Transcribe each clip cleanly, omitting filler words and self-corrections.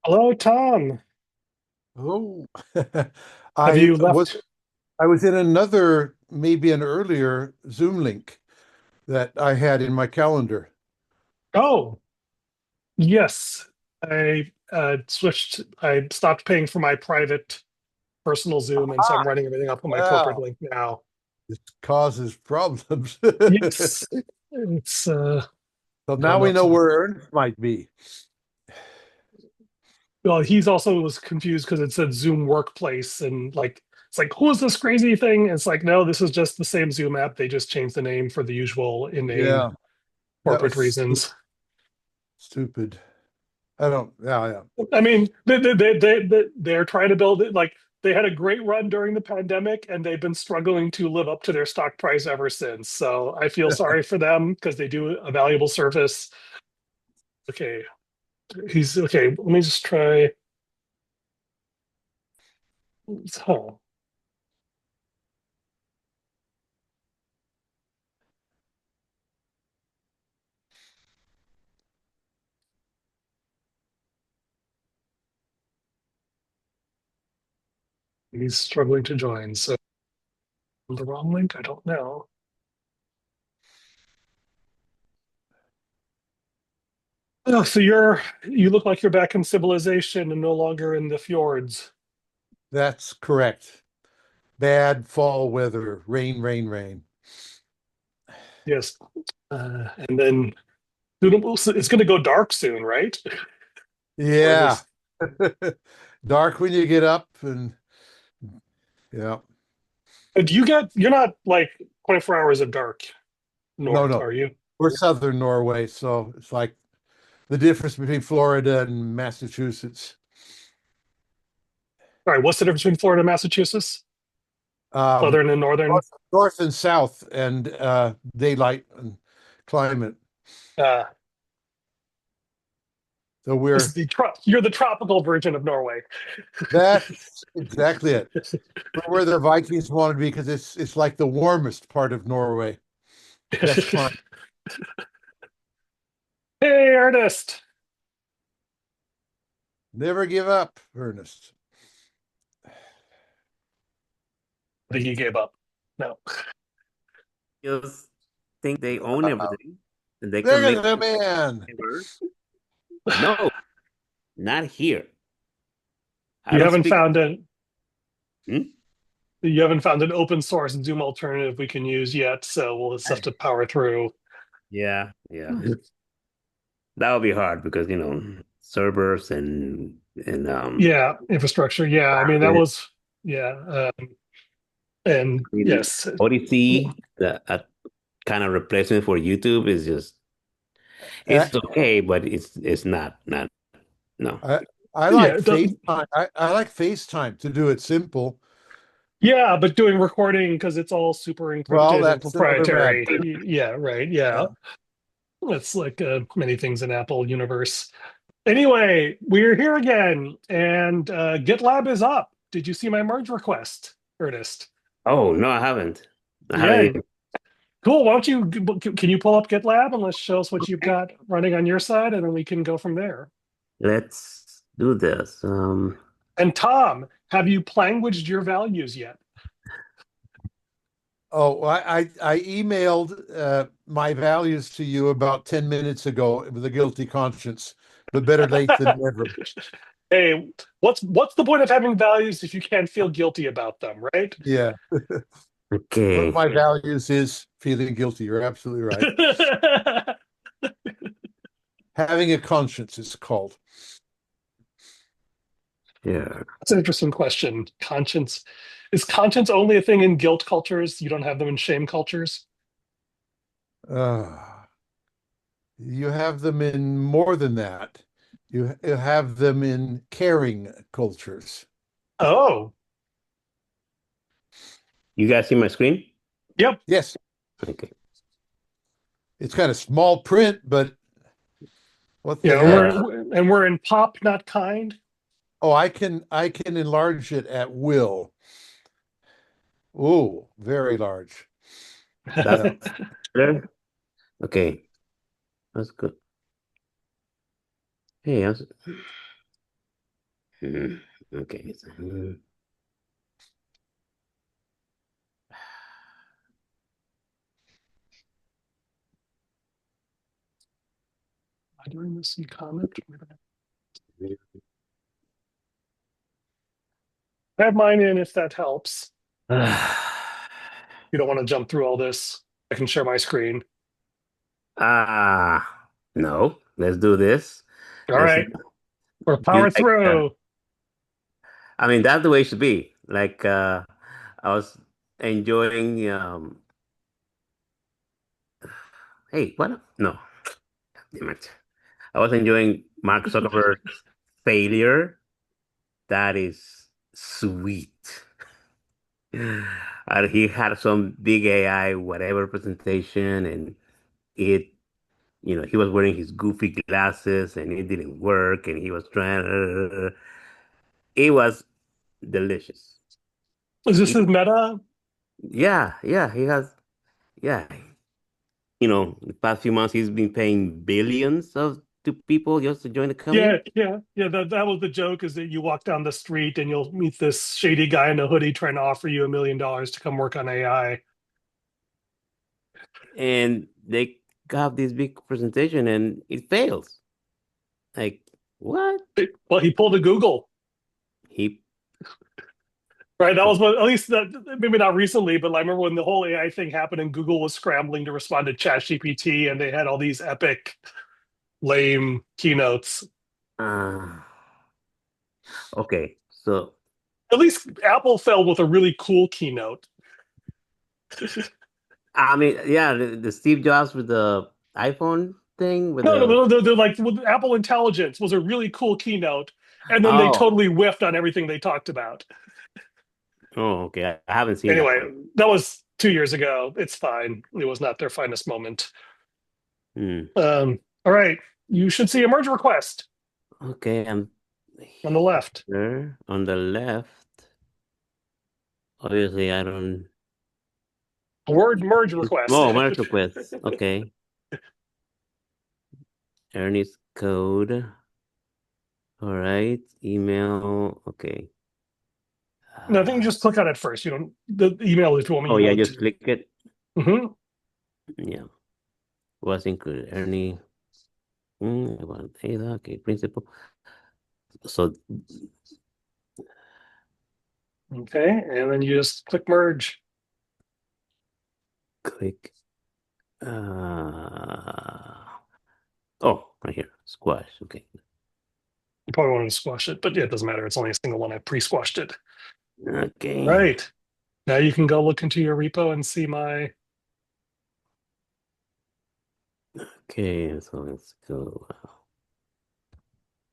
Hello, Tom. Oh, Have I you was left? I was in another, maybe an earlier Zoom link that I had in my calendar. Oh, yes. I stopped paying for my private personal Zoom, and so I'm running everything up on my corporate Wow, link now. this causes problems. Yes. It's So I don't now know. we know where Ernest might be. Well, he's also was confused because it said Zoom Workplace, and like it's like, who is this crazy thing? And it's like, no, this is just the same Zoom app. They just changed the name for the usual inane Yeah, that corporate was reasons. stupid. I don't. Yeah, yeah. I mean, they're trying to build it like they had a great run during the pandemic and they've been struggling to live up to their stock price ever since. So I feel sorry for them because they do a valuable service. Okay, he's okay. Let me just try. Oh, he's struggling to join. So the wrong link? I don't know. Oh, so you look like you're back in civilization and no longer in the fjords. That's correct. Bad fall weather, rain, rain, rain. Yes. And then it's going to go dark soon, right? Or Yeah, there's dark when you get up, and yeah. Do you get, you're not like 24 hours of dark No, north, no. are you? We're southern Norway, so it's like the difference between Florida and Massachusetts. All right, what's the difference between Florida and Massachusetts? Um, Southern and northern? north and south, and daylight and climate. Uh, So this is you're the tropical version of Norway. that's exactly it. We're where the Vikings wanted to be because it's like the warmest part of Norway. That's fine. Hey, Ernest. Never give up, Ernest. I think he gave up. No. Just think they own everything and they can There make the man. whatever. No, not here. I You don't haven't speak. found an Hmm? you haven't found an open source Zoom alternative we can use yet, so we'll just have to power through. Yeah, yeah. That would be hard because servers and Yeah, infrastructure. Yeah, I mean that was yeah, and I mean, yes, Odyssey, the a kind of replacement for YouTube is just I, it's okay, but it's not no. I, I yeah, like FaceTime. I like FaceTime to do it simple. yeah, but doing recording because it's all super Well, encrypted and that's another proprietary. matter. Yeah, right. Yeah, Yeah. it's like many things in Apple universe. Anyway, we're here again, and GitLab is up. Did you see my merge request, Ernest? Oh no, I haven't. I Yeah, haven't cool. Why don't you can you pull up GitLab and let's show us what you've got running on your side, and then we can go from there. let's do this. And Tom, have you languaged your values yet? Oh, I emailed my values to you about 10 minutes ago with a guilty conscience, but better late than never. Hey, what's the point of having values if you can't feel guilty about them, right? Yeah. One of Okay. my values is feeling guilty. You're absolutely right. Having a conscience is called. Yeah. That's an interesting question. Conscience. Is conscience only a thing in guilt cultures? You don't have them in shame cultures? Uh, you have them in more than that. You have them in caring cultures. Oh, You guys see my screen? yep. Yes, Okay. it's kind of small print, but what the Yeah, heck? we're in pop, not kind. Oh, I can enlarge it at will. Oh, very large. That's Yeah. better. Okay. That's good. Hey, Hmm. Okay. Am I doing this in comment? I have mine in if that helps. You don't want to jump through all this. I can share my screen. No. Let's do this. All Let's right, we're be power like, through. I mean, that's the way it should be. Like, I was enjoying, hey, what? No, damn it. I was enjoying Mark Zuckerberg's failure. That is sweet. He had some big AI, whatever presentation, and it, he was wearing his goofy glasses and it didn't work, and he was trying. It was delicious. Is this It, his meta? yeah, yeah, he has, yeah. The past few months he's been paying billions of to people just to join the Yeah, company. yeah, yeah. That was the joke is that you walk down the street and you'll meet this shady guy in a hoodie trying to offer you $1 million to come work on AI. And they have this big presentation and it fails. Like, what? Well, he pulled a Google, He, right? That was what, at least that maybe not recently, but I remember when the whole AI thing happened and Google was scrambling to respond to ChatGPT and they had all these epic, lame keynotes. uh, okay. So, At least Apple fell with a really cool keynote. I mean, yeah, the Steve Jobs with the iPhone thing with No, no, the, no, they're like with Apple Intelligence was a really cool keynote, and then they oh, totally whiffed on everything they talked about. oh, okay. I haven't seen that Anyway, one. that was 2 years ago. It's fine. It was not their finest moment. Hmm. All right, you should see a merge request Okay, I'm on the left. here on the left. Obviously, I don't. Word merge request. Oh, merge requests. Okay. Ernest code. All right. Email. Okay. No, I think you just click on it first. You don't the email if you want me Oh, you yeah, want just to. click it. Mhm. Yeah. Was included. Ernie. I want Ada. Okay. Principal. So Okay, and then you just click merge. click. Oh, right here. Squash. Okay. You probably want to squash it, but yeah, it doesn't matter. It's only a single one. I pre-squashed it. Okay. Right. Now you can go look into your repo and see my. Okay. So let's go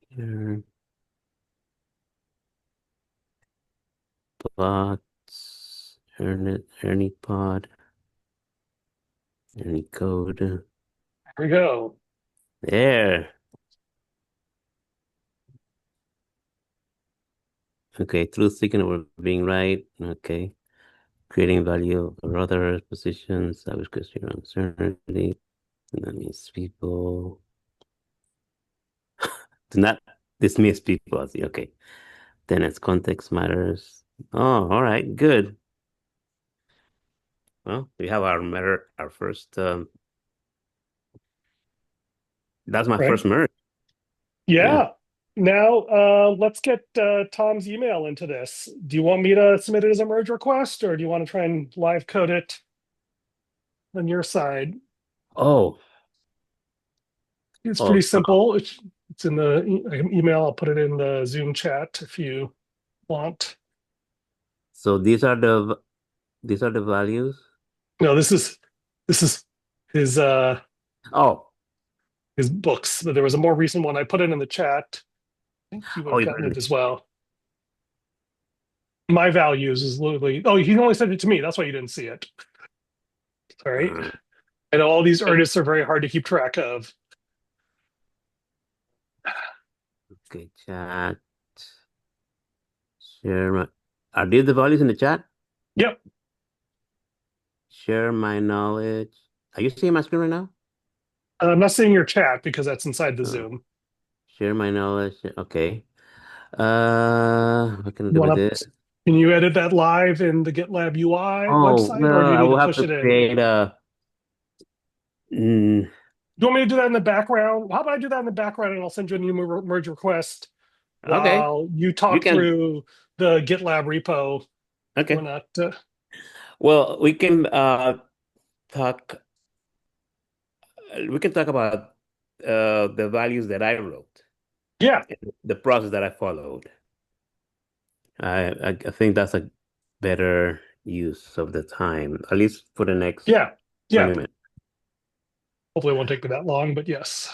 here. Bots. Ernie pod. Ernie code. Here we go. There. Okay. Truth seeking over being right. Okay. Creating value for other positions. I was question uncertainty. That means people do not dismiss people. I see. Okay. Then it's context matters. Oh, all right. Good. Well, we have our first that's my Right. first merge. Yeah. Yeah. Now let's get Tom's email into this. Do you want me to submit it as a merge request, or do you want to try and live code it on your side? Oh, It's oh, pretty simple. It's in the email. I'll put it in the Zoom chat if you want. so these are the values. No, this is his Oh, his books. There was a more recent one. I put it in the chat. I think you would oh, have you gotten it as well. My values is literally. Oh, he only sent it to me. That's why you didn't see it. All right. uh, I know all these okay. artists are very hard to keep track of. Okay, chat. Share my are these the values in the chat? Yep. Share my knowledge. Are you seeing my screen right now? I'm not seeing your chat because that's inside the Oh, Zoom. share my knowledge. Okay. What can I do with Want it? to? Can you edit that live in the GitLab UI Oh, website, or do well, you I need to will have push to it in? create a. Mm, Do you want me to do that in the background? How about I do that in the background and I'll send you a new merge request okay, while you you talk can. through the GitLab repo. We're Okay. not. Well, we can talk. We can talk about the values that I wrote, Yeah, the process that I followed. I think that's a better use of the time, at least for the next yeah, yeah. 20 minutes. Hopefully, it won't take me that long, but yes.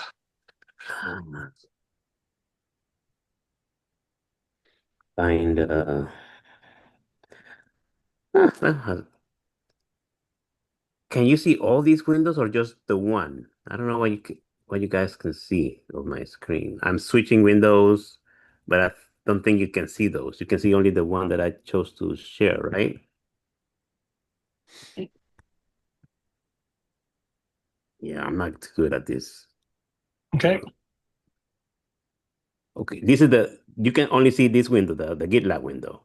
Find can you see all these windows or just the one? I don't know what you guys can see on my screen. I'm switching windows, but I don't think you can see those. You can see only the one that I chose to share, right? Yeah, I'm not good at this. Okay. Okay, this is you can only see this window, the GitLab window.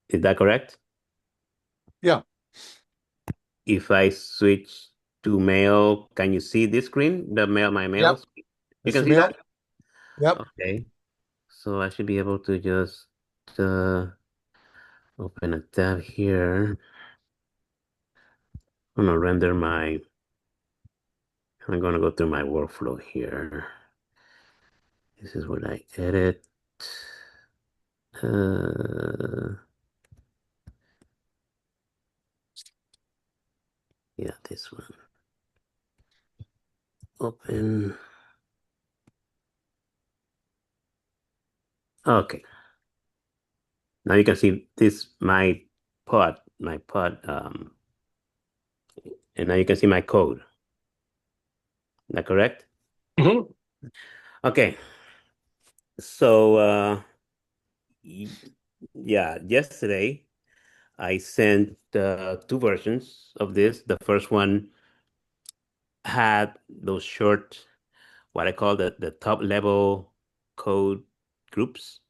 Is that correct? Yeah. If I switch to mail, can you see this screen? My Yep. mails? You That's can the see mail. that? Yep. Okay. So I should be able to just uh, open a tab here. I'm gonna go through my workflow here. This is what I edit. Uh, yeah, this one. Open. Okay. Now you can see this, my pod, and now you can see my code. Is that correct? Mhm. Okay. So, y- yeah, yesterday I sent two versions of this. The first one had those short, what I call the top level code groups,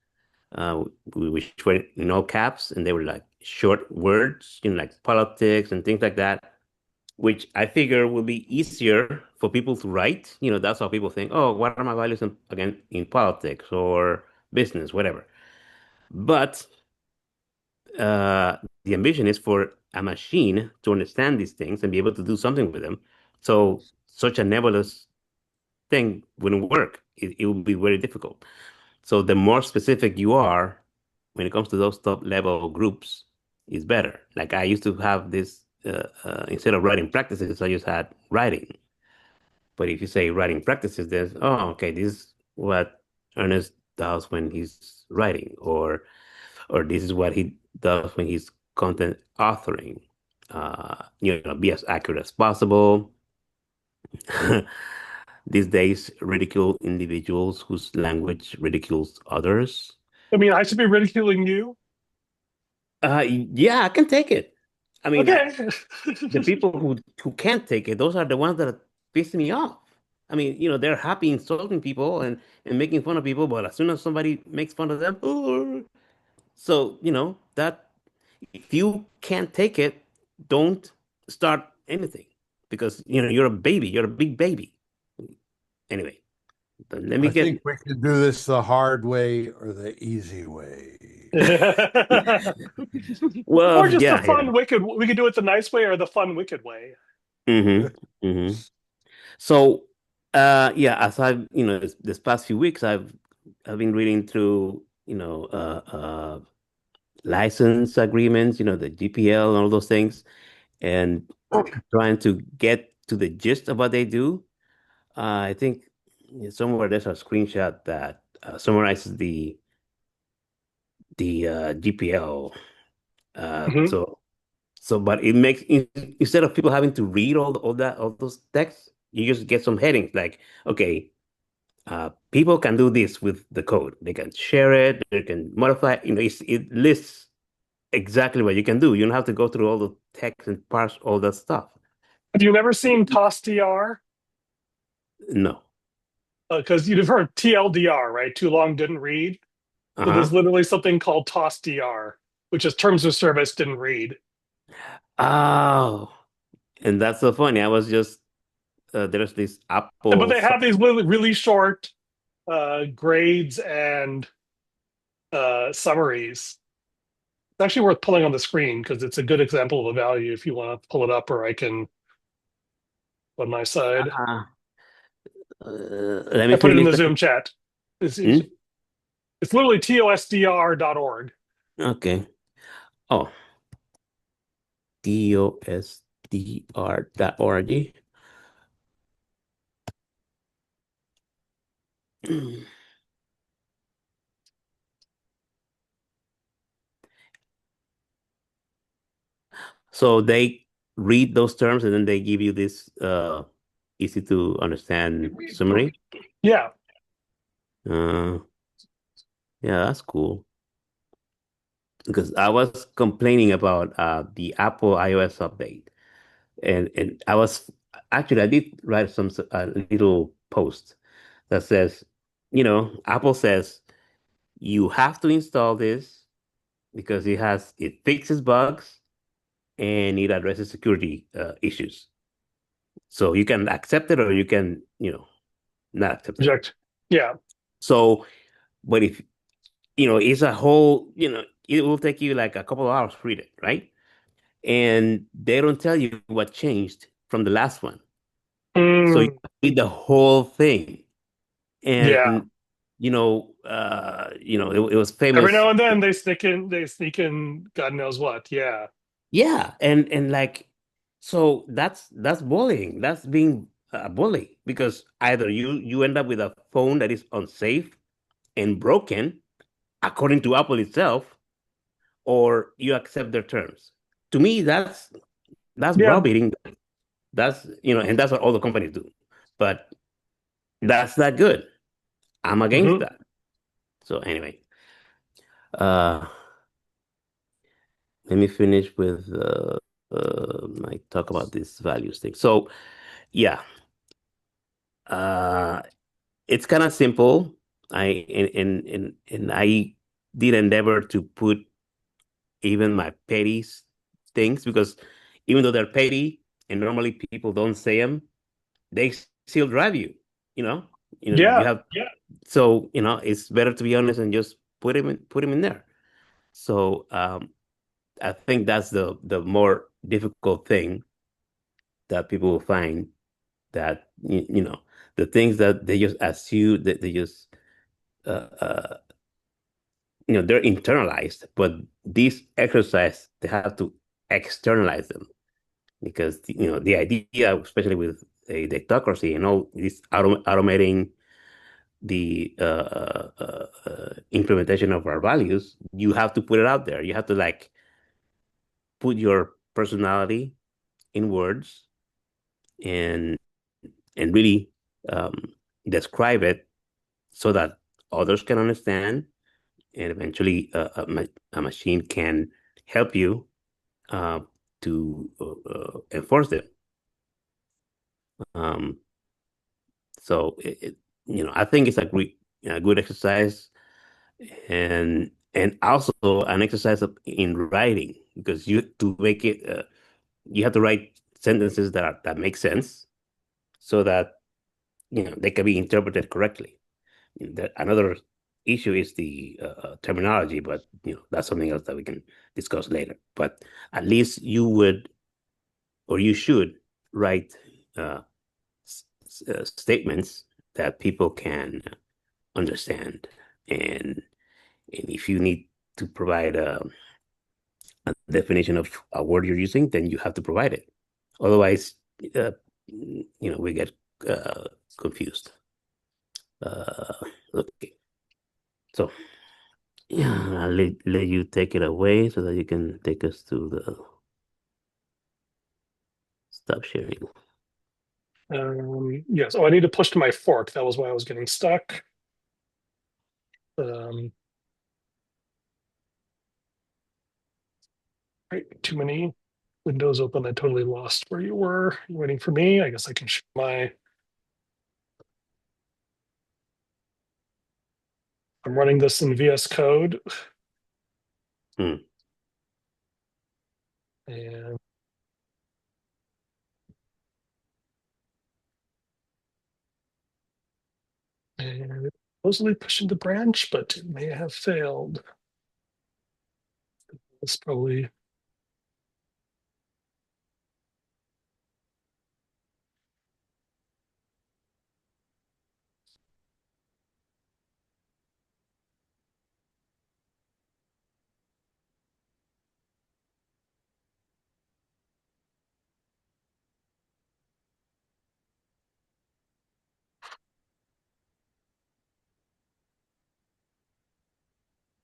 which were in all caps, and they were like short words, like politics and things like that, which I figure will be easier for people to write. That's how people think, oh, what are my values again in politics or business, whatever. But the ambition is for a machine to understand these things and be able to do something with them. So such a nebulous thing wouldn't work. It would be very difficult. So the more specific you are when it comes to those top level groups is better. Like I used to have this instead of writing practices, I just had writing. But if you say writing practices, there's okay, this is what Ernest does when he's writing, or this is what he does when he's content authoring. Be as accurate as possible. These days, ridicule individuals whose language ridicules others. I mean, I should be ridiculing you. Yeah, I can take it. I mean, Okay. the people who can't take it, those are the ones that are pissing me off. I mean, they're happy insulting people and making fun of people, but as soon as somebody makes fun of them, "Oh." So, that if you can't take it, don't start anything because, you're a baby, you're a big baby. Anyway, let me I think get, we can do this the hard way or the easy way. Or well, just the yeah, yeah. fun, wicked. We could do it the nice way or the fun, wicked way. Mm-hmm. Mm-hmm. So, yeah, as I've, this past few weeks, I've been reading through, license agreements, the GPL and all those things, and trying to get to the gist of what they do. I think somewhere there's a screenshot that summarizes the GPL. Mhm. But it makes instead of people having to read all those texts, you just get some headings like, okay, people can do this with the code. They can share it, they can modify. It lists exactly what you can do. You don't have to go through all the text and parse all that stuff. Have you never seen TOSTR? No. because you've heard TLDR, right? Too long didn't read. So there's Uh-huh. literally something called TOSDR, which is terms of service didn't read. Oh, and that's so funny. I was just there's this But Apple they have these really short grades and summaries. It's actually worth pulling on the screen because it's a good example of a value if you want to pull it up, or I can on my side. let I me put it in the finish. Zoom chat. Hmm? It's literally tosdr.org. Okay. Oh, DOSDR.org. So they read those terms and then they give you this easy to understand summary. Yeah, Uh, yeah, that's cool. Because I was complaining about the Apple iOS update, and I was actually I did write some a little post that says, Apple says you have to install this because it fixes bugs and it addresses security issues. So you can accept it or you can, not accept it. project. Yeah, So, but if, it's a whole, it will take you like a couple of hours to read it, right? And they don't tell you what changed from the last one. So you mm, read the whole thing. yeah. And, it was Every famous. now and then they sneak in, God knows what. Yeah, Yeah. And like, so that's bullying. That's being a bully because either you end up with a phone that is unsafe and broken, according to Apple itself, or you accept their terms. To me, that's yeah. browbeating. And that's what all the companies do. But that's not good. I'm against Hmm. that. So anyway, uh, let me finish with my talk about this values thing. So yeah, uh, it's kind of simple. And I did endeavor to put even my petty things because even though they're petty and normally people don't say them, they still drive you. You know, you Yeah. have so it's better to be honest and just put him in there. So I think that's the more difficult thing that people will find that the things that they just assume that they just uh, uh, they're internalized, but this exercise they have to externalize them because the idea, especially with a Datocracy and all this automating the implementation of our values, you have to put it out there. You have to like put your personality in words and really um, describe it so that others can understand, and eventually a machine can help you uh, to enforce it. Um, so I think it's a good exercise and also an exercise in writing because to make it you have to write sentences that make sense so that they can be interpreted correctly. Another issue is the terminology, but that's something else that we can discuss later. But at least you would or you should write uh, statements that people can understand, and if you need to provide a definition of a word you're using, then you have to provide it. Otherwise, we get uh, confused. Uh, okay, so yeah, I'll let you take it away so that you can take us to the stop sharing. Yes. Oh, I need to push to my fork. That was why I was getting stuck. Um, right, too many windows open. I totally lost where you were. You're waiting for me. I guess I can share my. I'm running this in VS Code, Hmm. and and it's supposedly pushing the branch, but it may have failed. It's probably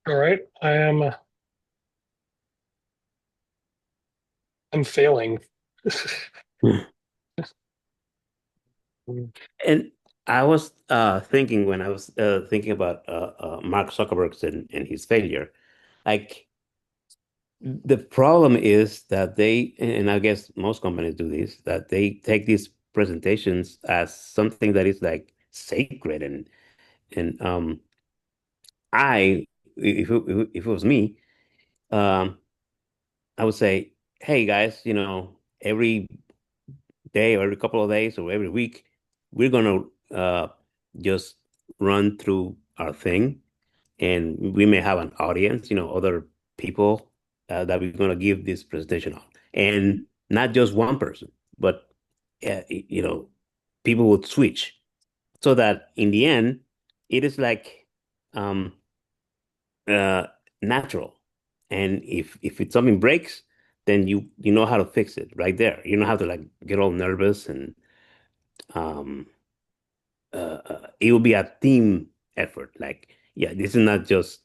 all right. I'm failing. And I was thinking when I was thinking about Mark Zuckerberg and his failure, like the problem is that they, and I guess most companies do this, that they take these presentations as something that is like sacred and I, if it was me, um, I would say, hey guys, every day or every couple of days or every week, we're gonna just run through our thing, and we may have an audience, other people that we're gonna give this presentation on, and not just one person, but people would switch so that in the end, it is like um, uh, natural. And if it's something breaks, then you know how to fix it right there. You don't have to like get all nervous and um it will be a team effort. Like, yeah, this is not just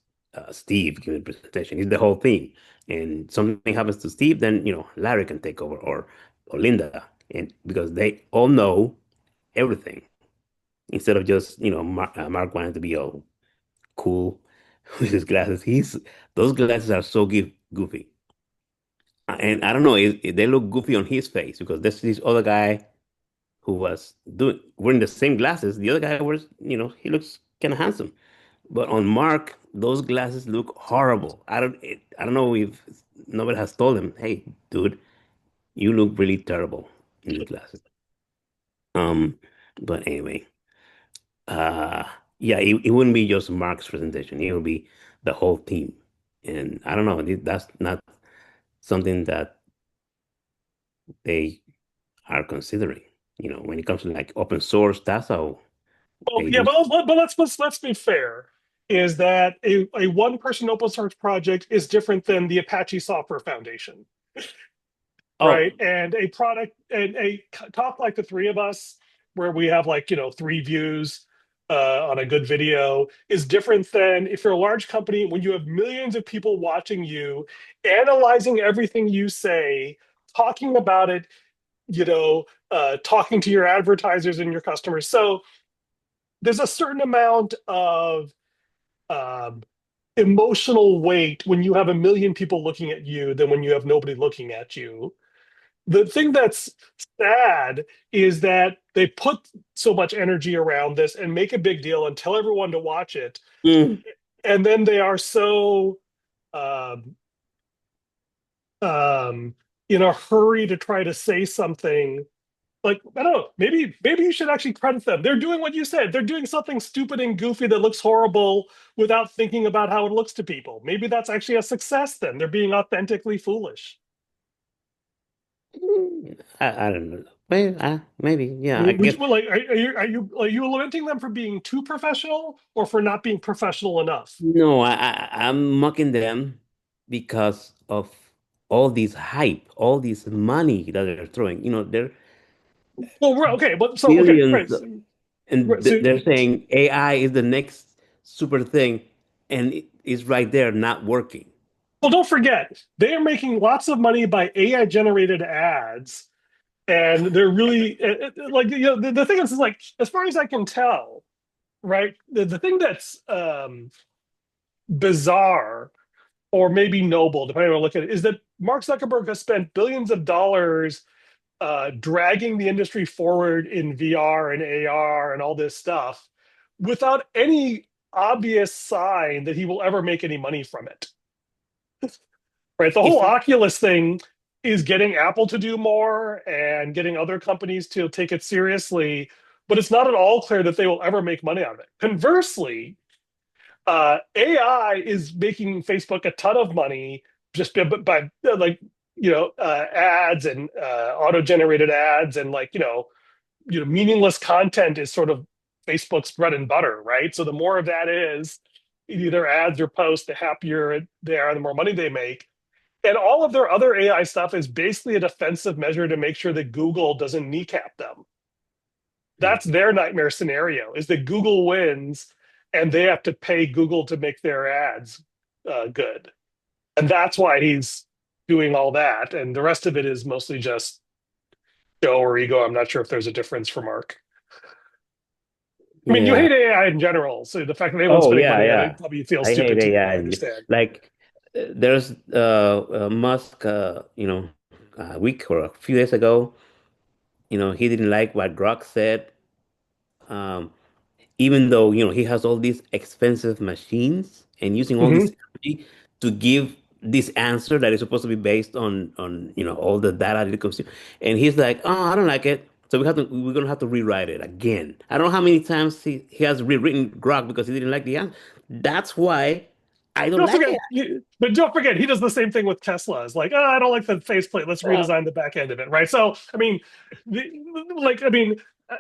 Steve giving the presentation, it's the whole team. And something happens to Steve, then Larry can take over or Linda, and because they all know everything instead of just Mark wanting to be all cool with his glasses. He's Those glasses are so goofy. And I don't know, they look goofy on his face because there's this other guy who was wearing the same glasses. The other guy was, he looks kind of handsome. But on Mark, those glasses look horrible. I don't know if nobody has told him, hey, dude, you look really terrible in these glasses. Um, but anyway, uh, yeah, it wouldn't be just Mark's presentation. It would be the whole team. And I don't know, that's not something that they are considering. When it comes to like open source, that's how Well, they yeah, do. but let's be fair. Is that a one person open source project is different than the Apache Software Foundation, right? Oh, And a product and a talk like the three of us, where we have like three views on a good video, is different than if you're a large company when you have millions of people watching you, analyzing everything you say, talking about it, talking to your advertisers and your customers. So there's a certain amount of um, emotional weight when you have a million people looking at you than when you have nobody looking at you. The thing that's sad is that they put so much energy around this and make a big deal and tell everyone to watch it, mm, and then they are so um, um, in a hurry to try to say something. Like, I don't know, maybe you should actually credit them. They're doing what you said. They're doing something stupid and goofy that looks horrible without thinking about how it looks to people. Maybe that's actually a success then. They're being authentically foolish. I don't know. Maybe, I yeah. I mean, guess well, like, are you lamenting them for being too professional or for not being professional enough? no. I'm mocking them because of all this hype, all this money that they're throwing. They're Well, okay, but so okay, right, billions, right. and So, they're saying AI is the next super thing, and it's right there not working. well, don't forget they are making lots of money by AI generated ads, and they're really like the thing is like as far as I can tell, right? The thing that's bizarre or maybe noble, depending on how you look at it, is that Mark Zuckerberg has spent billions of dollars dragging the industry forward in VR and AR and all this stuff without any obvious sign that he will ever make any money from it. Right? The whole It's Oculus thing is getting Apple to do more and getting other companies to take it seriously, but it's not at all clear that they will ever make money out of it. Conversely, AI is making Facebook a ton of money just by like ads and auto-generated ads and meaningless content is sort of Facebook's bread and butter, right? So the more of that is either ads or posts, the happier they are, the more money they make. And all of their other AI stuff is basically a defensive measure to make sure that Google doesn't kneecap them. Mm. That's their nightmare scenario, is that Google wins and they have to pay Google to make their ads good. And that's why he's doing all that. And the rest of it is mostly just show or ego. I'm not sure if there's a difference for Mark. I mean, you yeah. hate AI in general. So the fact that anyone's Oh spending yeah, money on it yeah. probably feels I hate stupid to you. I AI. understand. Like there's Musk, a week or a few days ago, he didn't like what Grok said. Um, Even though he has all these expensive machines and using all Hmm. this energy to give this answer that is supposed to be based on all the data that it consumes, and he's like, oh, I don't like it, so we're gonna have to rewrite it again. I don't know how many times he has rewritten Grok because he didn't like the answer. That's why I don't Don't like forget, it. but don't forget, he does the same thing with Tesla. It's like, oh, I don't like the faceplate. Let's Well, redesign the back end of it, right? So, I mean, the, I mean, uh,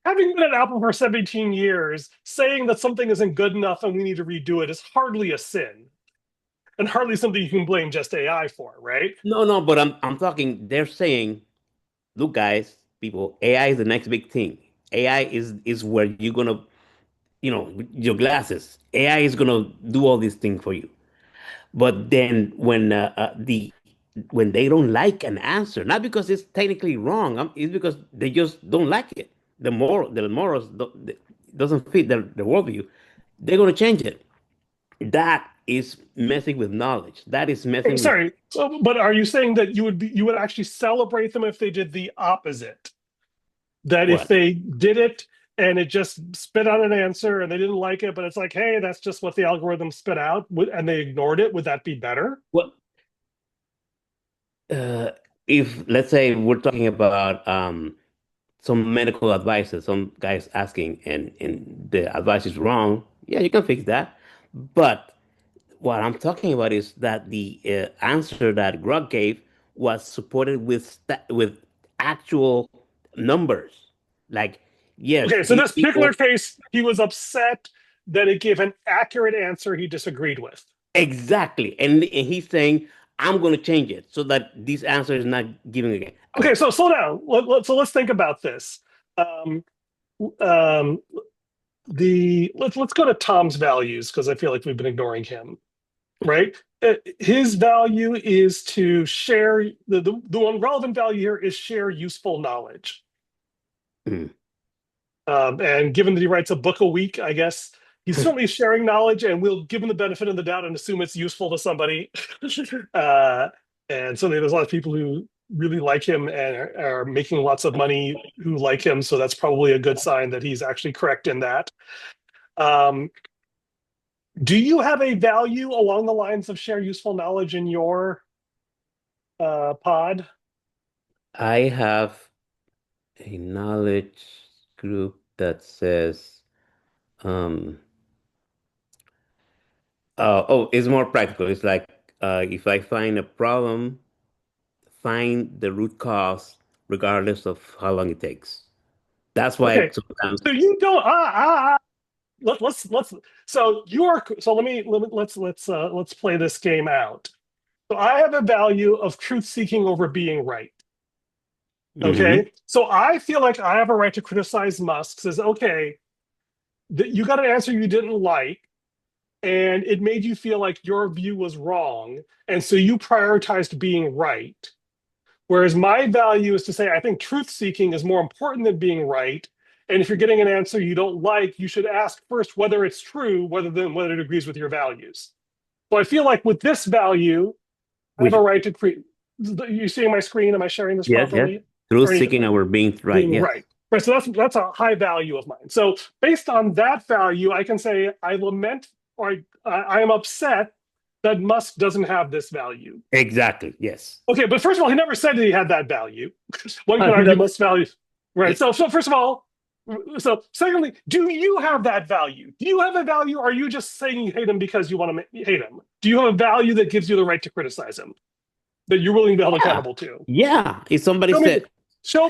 having been at Apple for 17 years, saying that something isn't good enough and we need to redo it is hardly a sin, and hardly something you can blame just AI for, right? no, no, but I'm talking. They're saying, look, guys, people, AI is the next big thing. AI is where you're gonna your glasses. AI is gonna do all these things for you. But then when they don't like an answer, not because it's technically wrong, it's because they just don't like it. The morals doesn't fit their worldview. They're gonna change it. That is messing with knowledge. That is Hey, messing with sorry, but are you saying that you would actually celebrate them if they did the opposite? That if what? they did it and it just spit out an answer and they didn't like it, but it's like, hey, that's just what the algorithm spit out, and they ignored it, would that be better? What? Uh, if let's say we're talking about some medical advice, some guys asking, and the advice is wrong, yeah, you can fix that. But what I'm talking about is that the answer that Grok gave was supported with actual numbers. Like, yes, Okay, so these this particular people case, he was upset that it gave an accurate answer he disagreed with. exactly, and he's saying, I'm going to change it so that this answer is not given again. Okay, so slow down. So let's think about this. Um, um, let's go to Tom's values because I feel like we've been ignoring him, right? His value is to share the one relevant value here is share useful knowledge. Mm. And given that he writes a book a week, I guess he's certainly sharing knowledge, and we'll give him the benefit of the doubt and assume it's useful to somebody. uh, and certainly, there's a lot of people who really like him and are making lots of money who like him. So that's probably a good sign that he's actually correct in that. Um, do you have a value along the lines of share useful knowledge in your pod? I have a knowledge group that says, um, it's more practical. It's like if I find a problem, find the root cause regardless of how long it takes. That's why Okay, sometimes. so you don't let's so you are so let's play this game out. So I have a value of truth seeking over being right. Hmm. Okay, so I feel like I have a right to criticize Musk. Says, okay, that you got an answer you didn't like, and it made you feel like your view was wrong, and so you prioritized being right. Whereas my value is to say, I think truth seeking is more important than being right. And if you're getting an answer you don't like, you should ask first whether it's true, whether it agrees with your values. So I feel like with this value, I have Which, a right to create. You seeing my screen? Am I sharing this yes, yes. properly? Truth Or seeking over being right. being Yes. right? Right, so that's a high value of mine. So based on that value, I can say I lament or I am upset that Musk doesn't have this value. Exactly. Yes. Okay, but first of all, he never said that he had that value. One can He argue does. Musk's value, right? So first of all, so secondly, do you have that value? Do you have a value? Or are you just saying you hate him because you want to hate him? Do you have a value that gives you the right to criticize him that you're willing to be held Yeah. accountable to? Yeah. If somebody Show me, said,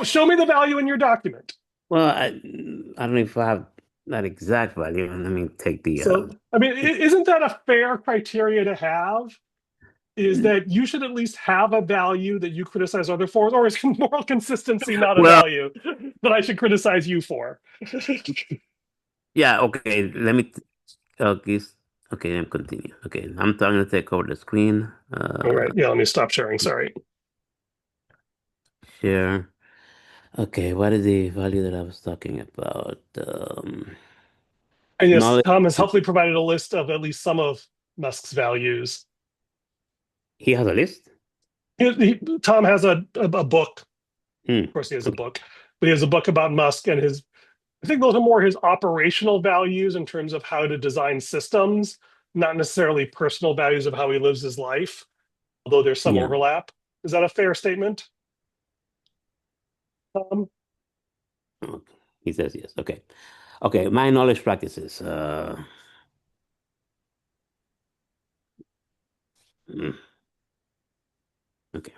show me the value in your document. well, I don't know if I have that exact value. Let me take the So, I mean, isn't that a fair criteria to have? Is that you should at least have a value that you criticize other for, or is moral consistency not a well, value that I should criticize you for? yeah, okay. Okay, okay, let me continue. Okay, I'm trying to take over the screen. All right, yeah, let me stop sharing. Sorry. Share. Okay, what is the value that I was talking about? And yes, Knowledge. Tom has helpfully provided a list of at least some of Musk's values. He has a list? Tom has a book. Hmm. Of course, he has a Okay. book, but he has a book about Musk and his. I think those are more his operational values in terms of how to design systems, not necessarily personal values of how he lives his life, although there's some Yeah. overlap. Is that a fair statement? Okay. He says yes. Okay. Okay, my knowledge practices. Hmm, okay.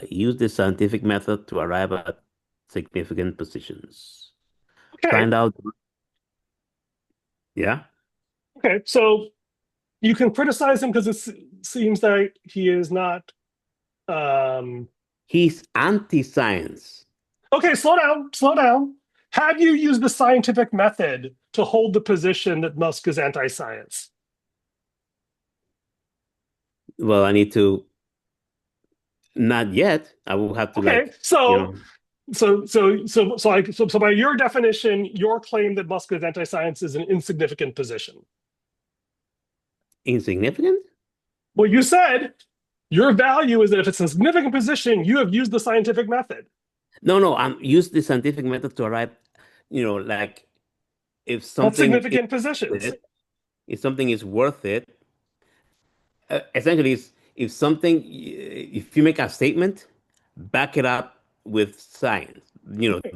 Use the scientific method to arrive at significant positions. Okay. Find out. Yeah. Okay. So you can criticize him because it seems that he is not. Um, He's anti-science. okay, slow down, slow down. Have you used the scientific method to hold the position that Musk is anti-science? Well, I need to, not yet. I will have to Okay, like, you so know, so by your definition, your claim that Musk is anti-science is an insignificant position. insignificant? Well, you said your value is that if it's a significant position, you have used the scientific method. No, no, I'm use the scientific method to arrive, like if What something is significant worth positions? it, if something is worth it, essentially is if something, if you make a statement, back it up with science.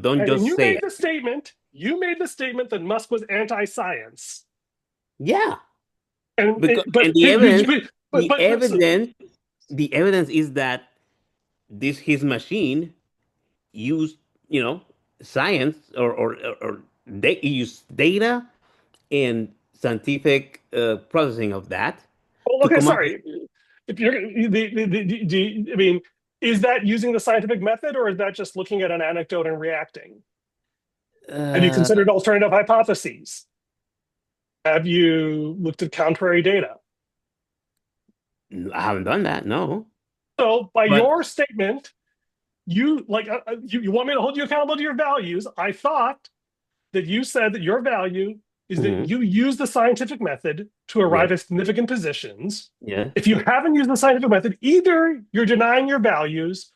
Don't And just you say made it. the statement. You made the statement that Musk was anti-science. Yeah, And because and but the but so, evidence, the evidence is that this his machine used, science or they use data and scientific processing of that well, to okay, come up with sorry. If you're I mean, is that using the scientific method or is that just looking at an anecdote and reacting? Have you uh, considered alternative hypotheses? Have you looked at contrary data? I haven't done that, no. So by But your statement, you want me to hold you accountable to your values. I thought that you said that your value is that mhm, you use the scientific method to yeah, arrive at significant positions. yeah. If you haven't used the scientific method, either you're denying your values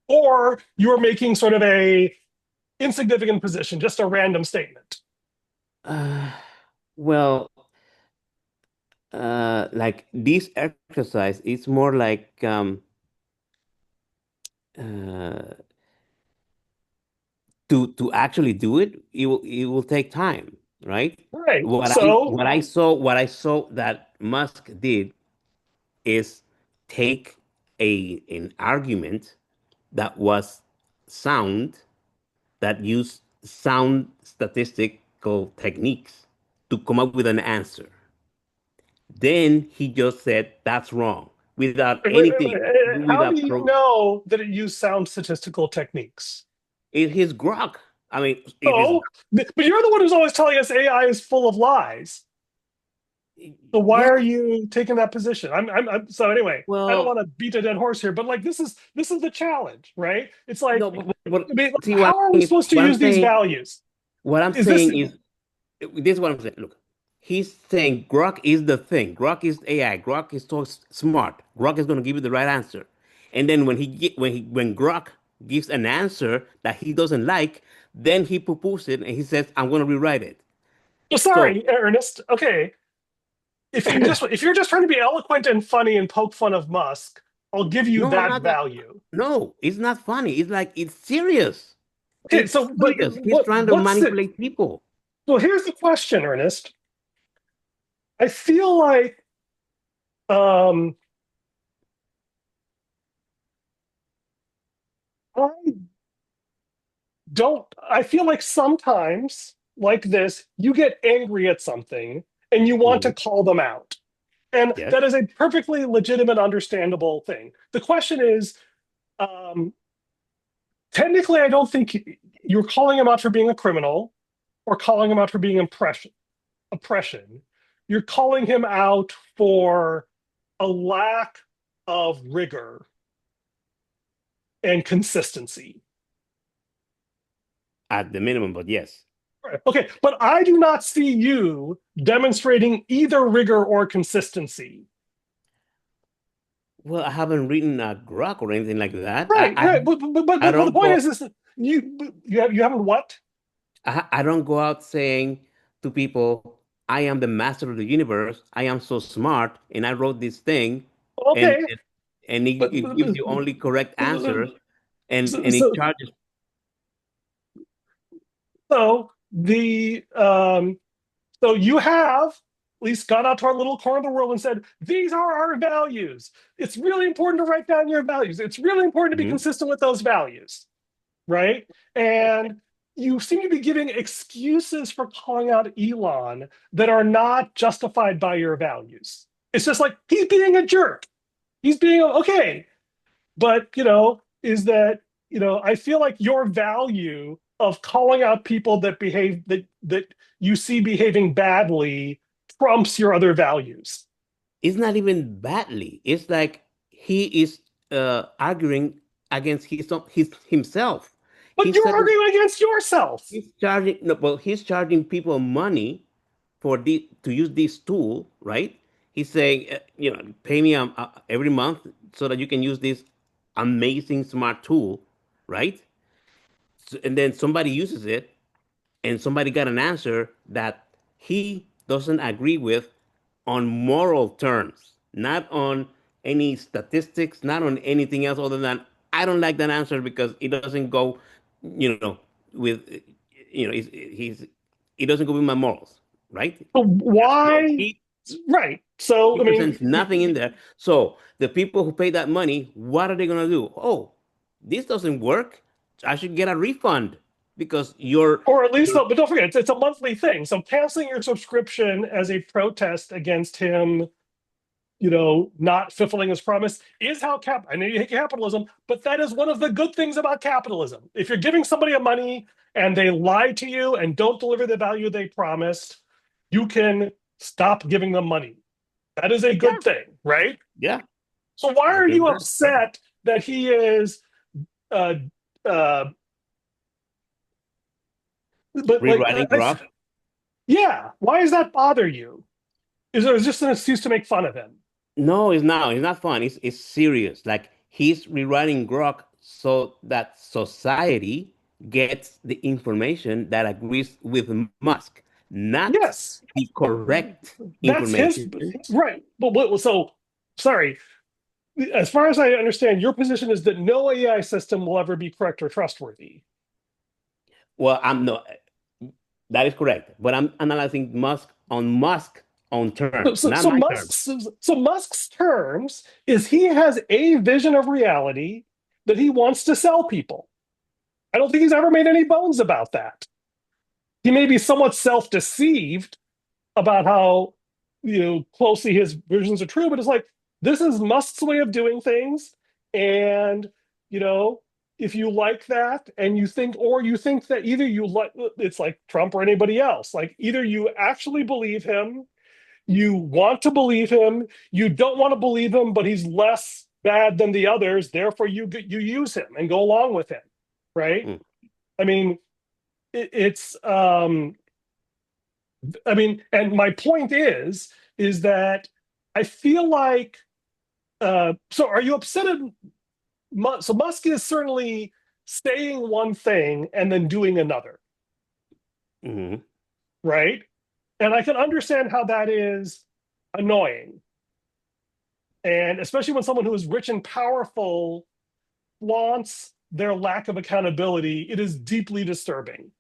or you're making sort of a insignificant position, just a random statement. Uh, well, like this exercise is more like uh, to actually do it. It will take time, right? Right. What I So, what I saw that Musk did is take an argument that was sound, that used sound statistical techniques to come up with an answer. Then he just said that's wrong without anything, how do without you pro. know that it used sound statistical techniques? It is Grok. I mean, it is. Oh, but you're the one who's always telling us AI is full of lies. So why Yeah. are you taking that position? So anyway, I don't Well, want to beat a dead horse here, but like this is the challenge, right? It's like, no, but I mean, see how are we supposed to what I'm use these saying. values? What I'm Is this saying is this is what I'm saying. Look, he's saying Grok is the thing. Grok is AI. Grok is so smart. Grok is going to give you the right answer. And then when Grok gives an answer that he doesn't like, Then he poo-poos it and he says, I'm going to rewrite it. Well, So, sorry, Ernest. Okay, if you're just trying to be eloquent and funny and poke fun of Musk, I'll give you no, I'm that not. value. No, it's not funny. It's like, it's serious. Okay, It's so but serious. He's trying to what's it? manipulate people. Well, here's the question, Ernest. I feel like um, I I feel like sometimes, like this, you get angry at something and you want to Mhm. call them out. And Yes. that is a perfectly legitimate, understandable thing. The question is, um, technically, I don't think you're calling him out for being a criminal or calling him out for being oppression. You're calling him out for a lack of rigor and consistency. At the minimum, but yes. Right. Okay, but I do not see you demonstrating either rigor or consistency. Well, I haven't written a grok or anything like that. Right, right. I But the don't point go is you haven't what? I don't go out saying to people, I am the master of the universe. I am so smart, and I wrote this thing, and Okay, and but, it gives you only correct answers, so, and it so charges. so the so you have at least gone out to our little corner of the world and said, these are our values. It's really important to write down your values. It's really important to be Mhm. consistent with those values, right? And you seem to be giving excuses for calling out Elon that are not justified by your values. It's just like he's being a jerk. He's being okay. But, is that, I feel like your value of calling out people that behave that you see behaving badly trumps your other values. It's not even badly. It's like he is arguing against his himself. But He you're said arguing against yourself. he's charging no, well, he's charging people money for to use this tool, right? He's saying, pay me every month so that you can use this amazing smart tool, right? So, and then somebody uses it, and somebody got an answer that he doesn't agree with on moral terms, not on any statistics, not on anything else other than I don't like that answer because it doesn't go, with, it doesn't go with my morals, right? But There's no why? he Right. So, he I mean, presents nothing in there. So the people who pay that money, what are they gonna do? Oh, this doesn't work. I should get a refund because or at least, you're but don't forget, it's a monthly thing. So canceling your subscription as a protest against him, not fulfilling his promise is how I know you hate capitalism, but that is one of the good things about capitalism. If you're giving somebody a money and they lie to you and don't deliver the value they promised, you can stop giving them money. That is a yeah, good thing, right? yeah. So why I are think you that's perfect. upset that he is uh uh but like Rewriting grok. yeah, why does that bother you? Is it just an excuse to make fun of him? No, it's not. It's not fun. It's serious. Like he's rewriting grok so that society gets the information that agrees with Musk, not Yes, the correct that's his information. right. But so sorry. As far as I understand, your position is that no AI system will ever be correct or trustworthy. Well, I'm not. That is correct. But I'm analyzing Musk on So, terms, so, not so my terms. Musk's terms is he has a vision of reality that he wants to sell people. I don't think he's ever made any bones about that. He may be somewhat self-deceived about how closely his visions are true, but it's like this is Musk's way of doing things, and you know if you like that and you think that either you like it's like Trump or anybody else, like either you actually believe him, you want to believe him, you don't want to believe him, but he's less bad than the others, therefore you use him and go along with him, right? Mm. I mean, it's I mean, and my point is that I feel like so are you upset at so Musk is certainly saying one thing and then doing another, Hmm. right? And I can understand how that is annoying. And especially when someone who is rich and powerful flaunts their lack of accountability, it is deeply disturbing.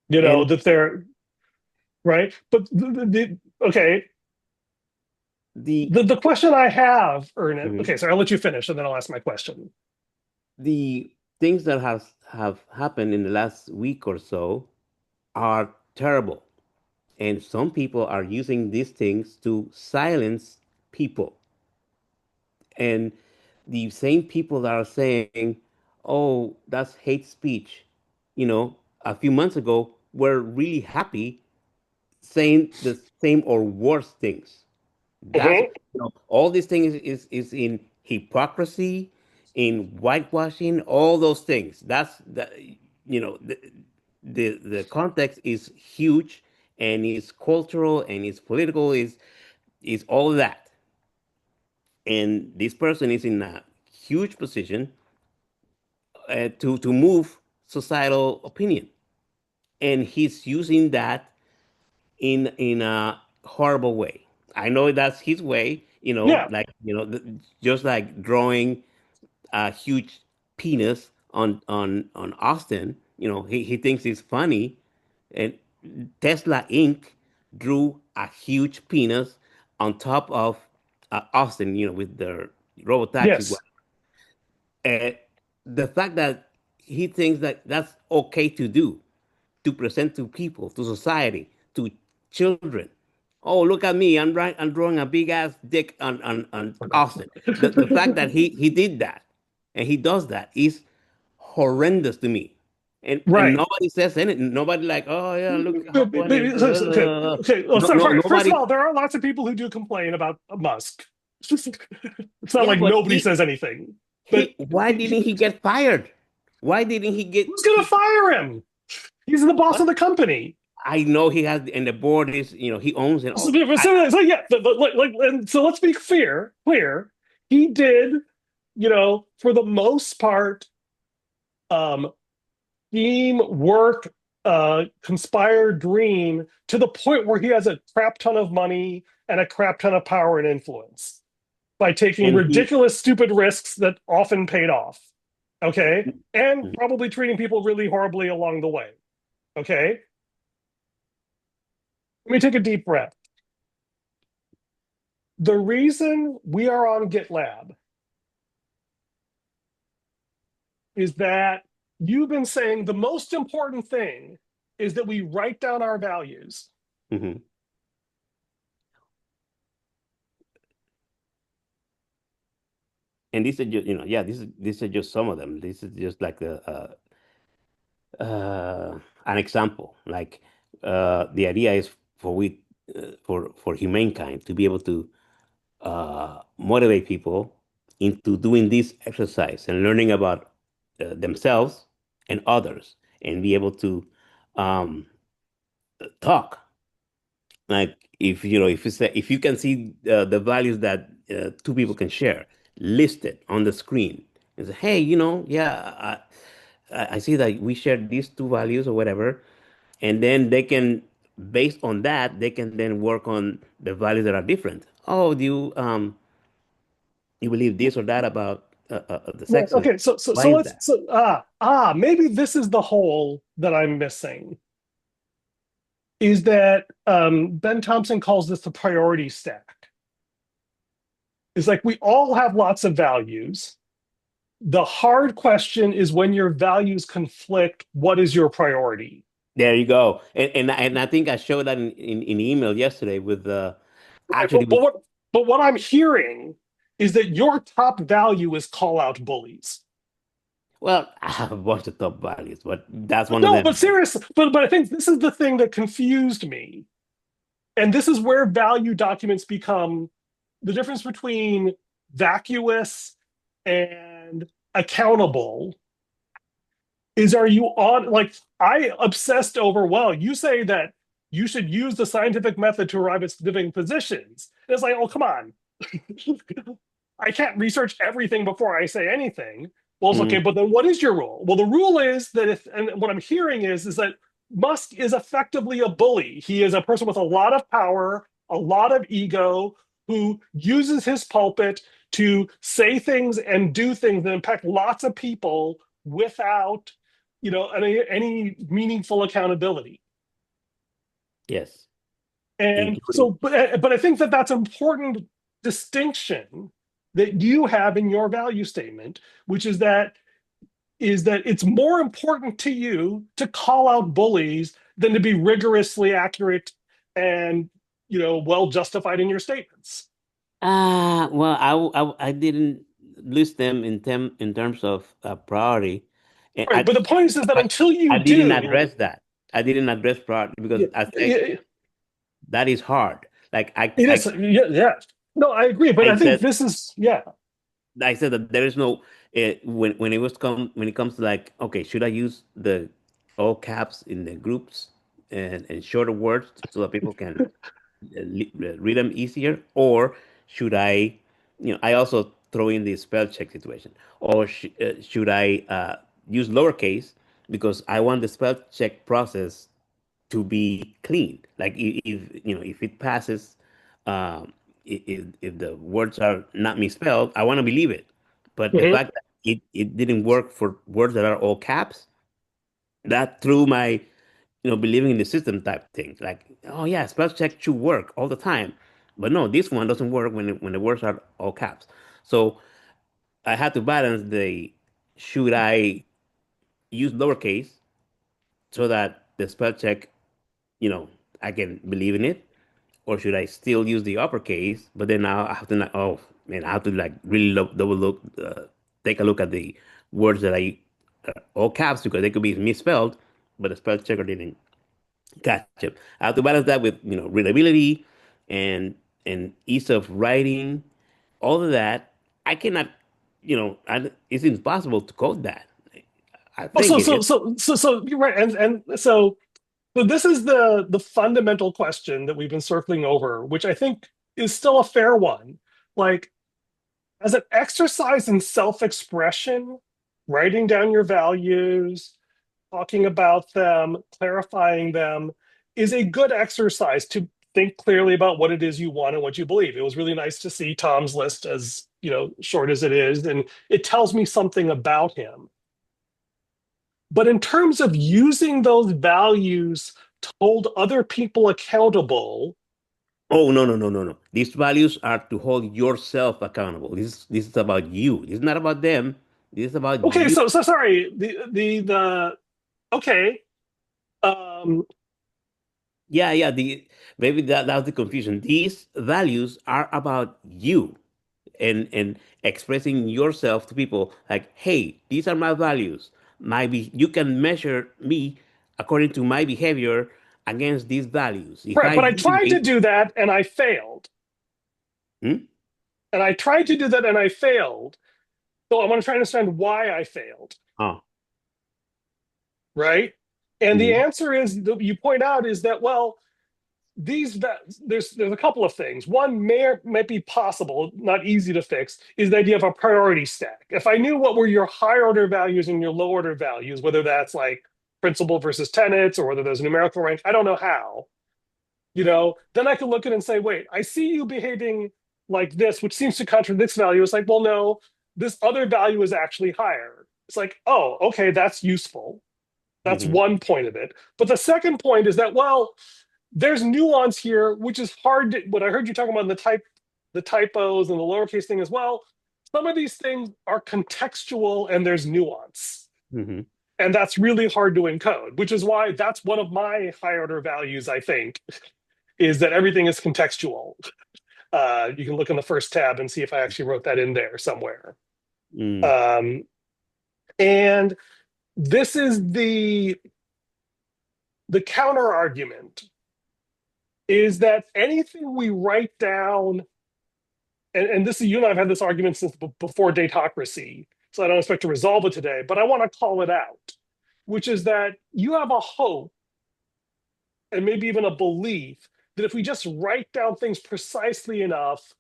And That they're right. But okay, the the question I have, Ernest. mhm. Okay, so I'll let you finish and then I'll ask my question. The things that have happened in the last week or so are terrible. And some people are using these things to silence people. And the same people that are saying, oh, that's hate speech, you know, a few months ago were really happy saying the same or worse things. That's Mhm. all these things is in hypocrisy, in whitewashing, all those things. That's the you know the context is huge and it's cultural and it's political is all that. And this person is in a huge position to move societal opinion, and he's using that in a horrible way. I know that's his way, Yeah. like just like drawing a huge penis on Austin. He thinks it's funny, and Tesla Inc. drew a huge penis on top of Austin, with their robotaxi. Yes. Uh, the fact that he thinks that that's okay to do, to present to people, to society, to children. Oh, look at me! I'm drawing a big ass dick on Austin. The fact that he did that and he does that is horrendous to me. And Right. nobody says anything. Nobody like, oh yeah, look how funny. Okay. Okay. Well, No, so, no, first of nobody. all, there are lots of people who do complain about Musk. It's not Yeah, like but nobody he says anything. But he. Why didn't he get fired? Why didn't he get who's going to he? fire him? He's the boss of What? the company. I know he has, and the board is, he owns it So, all. so yeah, and so let's be clear. He did, for the most part, um, scheme, work, conspire, dream to the point where he has a crap ton of money and a crap ton of power and influence by taking And he, ridiculous, stupid risks that often paid off. Okay. And probably treating people really horribly along the way. Okay. Let me take a deep breath. The reason we are on GitLab is that you've been saying the most important thing is that we write down our values. mhm. And these are just, yeah, these are just some of them. This is just like an example. Like the idea is for humankind to be able to motivate people into doing this exercise and learning about themselves and others, and be able to um, talk. Like if you can see the values that two people can share listed on the screen and say, hey, yeah, I see that we share these two values or whatever, and then they can, based on that, they can then work on the values that are different. Oh, do you believe this or that about the Right. sexes? Okay. So Why is let's that? maybe this is the hole that I'm missing. Is that Ben Thompson calls this the priority stack? It's like we all have lots of values. The hard question is when your values conflict, what is your priority? There you go. And I think I showed that in email yesterday with Right. actually with But what I'm hearing is that your top value is call out bullies. well, I have a bunch of top values, but that's one of No, them. but seriously, but I think this is the thing that confused me. And this is where value documents become the difference between vacuous and accountable is, are you on, like, I obsessed over, well, you say that you should use the scientific method to arrive at specific positions. And it's like, oh, come on. I can't research everything before I say anything. Well, it's okay, Mm, but then what is your rule? Well, the rule is that if, and what I'm hearing is that Musk is effectively a bully. He is a person with a lot of power, a lot of ego, who uses his pulpit to say things and do things that impact lots of people without, any meaningful accountability. yes, And including. so, but I think that that's an important distinction that you have in your value statement, which is that it's more important to you to call out bullies than to be rigorously accurate and well justified in your statements. Well, I didn't list them in terms of priority, and Right. But the point is that I until you I didn't do, address that. I didn't address priority because yeah, I said it that is hard. Like is, yeah, yeah. No, I agree. But I I think said this is, yeah. I said that there is no when it comes to like, okay, should I use the all caps in the groups and shorter words so that people can read them easier, or should I, I also throw in the spell check situation, or should I use lowercase because I want the spell check process to be clean. Like if it passes, if the words are not misspelled, I want to believe it. But the Mhm. fact that it didn't work for words that are all caps, that threw my believing in the system type thing. Like, oh yeah, spell check should work all the time. But no, this one doesn't work when the words are all caps. So I had to balance the should I use lowercase so that the spell check, you know, I can believe in it, or should I still use the uppercase? But then now I have to like, oh man, I have to like really double look, take a look at the words that I all caps because they could be misspelled, but the spell checker didn't catch it. I have to balance that with readability and ease of writing, all of that. I cannot, it's impossible to code that. I Oh, think it is. you're right, and so this is the fundamental question that we've been circling over, which I think is still a fair one. Like, as an exercise in self-expression, writing down your values, talking about them, clarifying them, is a good exercise to think clearly about what it is you want and what you believe. It was really nice to see Tom's list, as short as it is, and it tells me something about him. But in terms of using those values to hold other people accountable, Oh, no, no, no, no, no. These values are to hold yourself accountable. This is about you. This is not about them. This is about okay, you. so sorry, the okay, um, Yeah, yeah. Maybe that's the confusion. These values are about you and expressing yourself to people like, hey, these are my values. You can measure me according to my behavior against these values. If right. I But I tried to deviate, do that and I failed, hmm? and I tried to do that and I failed. So I want to try to understand why I failed, Oh, right? And the mhm, answer is that you point out is that, well, there's a couple of things. One might be possible, not easy to fix, is the idea of a priority stack. If I knew what were your high order values and your low order values, whether that's like principal versus tenants or whether there's a numerical rank, I don't know how. Then I could look at it and say, wait, I see you behaving like this, which seems to contradict this value. It's like, well, no, this other value is actually higher. It's like, oh, okay, that's useful. That's mhm, one point of it. But the second point is that, well, there's nuance here, which is hard to, what I heard you talking about in the typos and the lowercase thing as well. Some of these things are contextual and there's nuance. mhm, And that's really hard to encode, which is why that's one of my high order values, I think, is that everything is contextual. You can look in the first tab and see if I actually wrote that in there somewhere. mm. Um, and this is the counter argument is that anything we write down, and this is, you and I have had this argument since before Datocracy, so I don't expect to resolve it today, but I want to call it out, which is that you have a hope and maybe even a belief that if we just write down things precisely enough,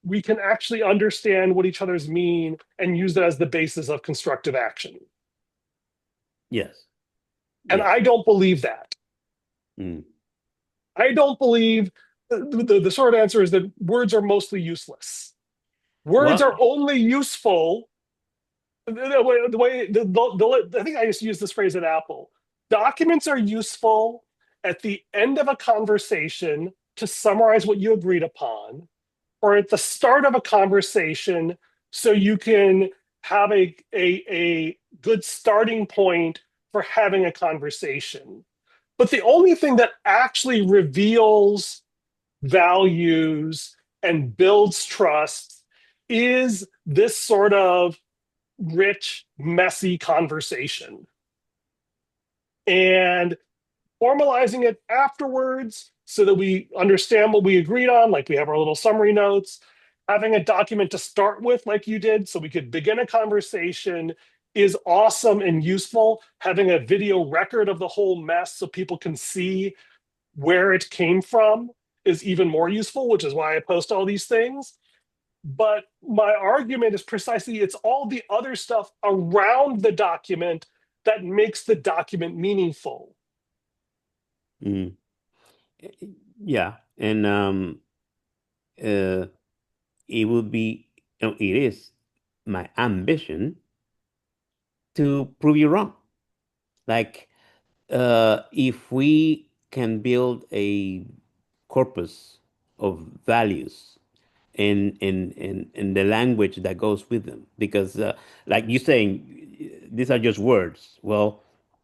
we can actually understand what each other's mean and use that as the basis of constructive action. Yes. And Yes. I don't believe that. Mm. I don't believe the short answer is that words are mostly useless. Words Well, are only useful. I think I just used this phrase at Apple. Documents are useful at the end of a conversation to summarize what you agreed upon, or at the start of a conversation so you can have a good starting point for having a conversation. But the only thing that actually reveals values and builds trust is this sort of rich, messy conversation. And formalizing it afterwards so that we understand what we agreed on, like we have our little summary notes, having a document to start with, like you did, so we could begin a conversation is awesome and useful. Having a video record of the whole mess so people can see where it came from is even more useful, which is why I post all these things. But my argument is precisely it's all the other stuff around the document that makes the document meaningful. mm. Yeah. And uh, it would be, it is my ambition to prove you wrong. Like, if we can build a corpus of values and the language that goes with them, because like you saying, these are just words. Well,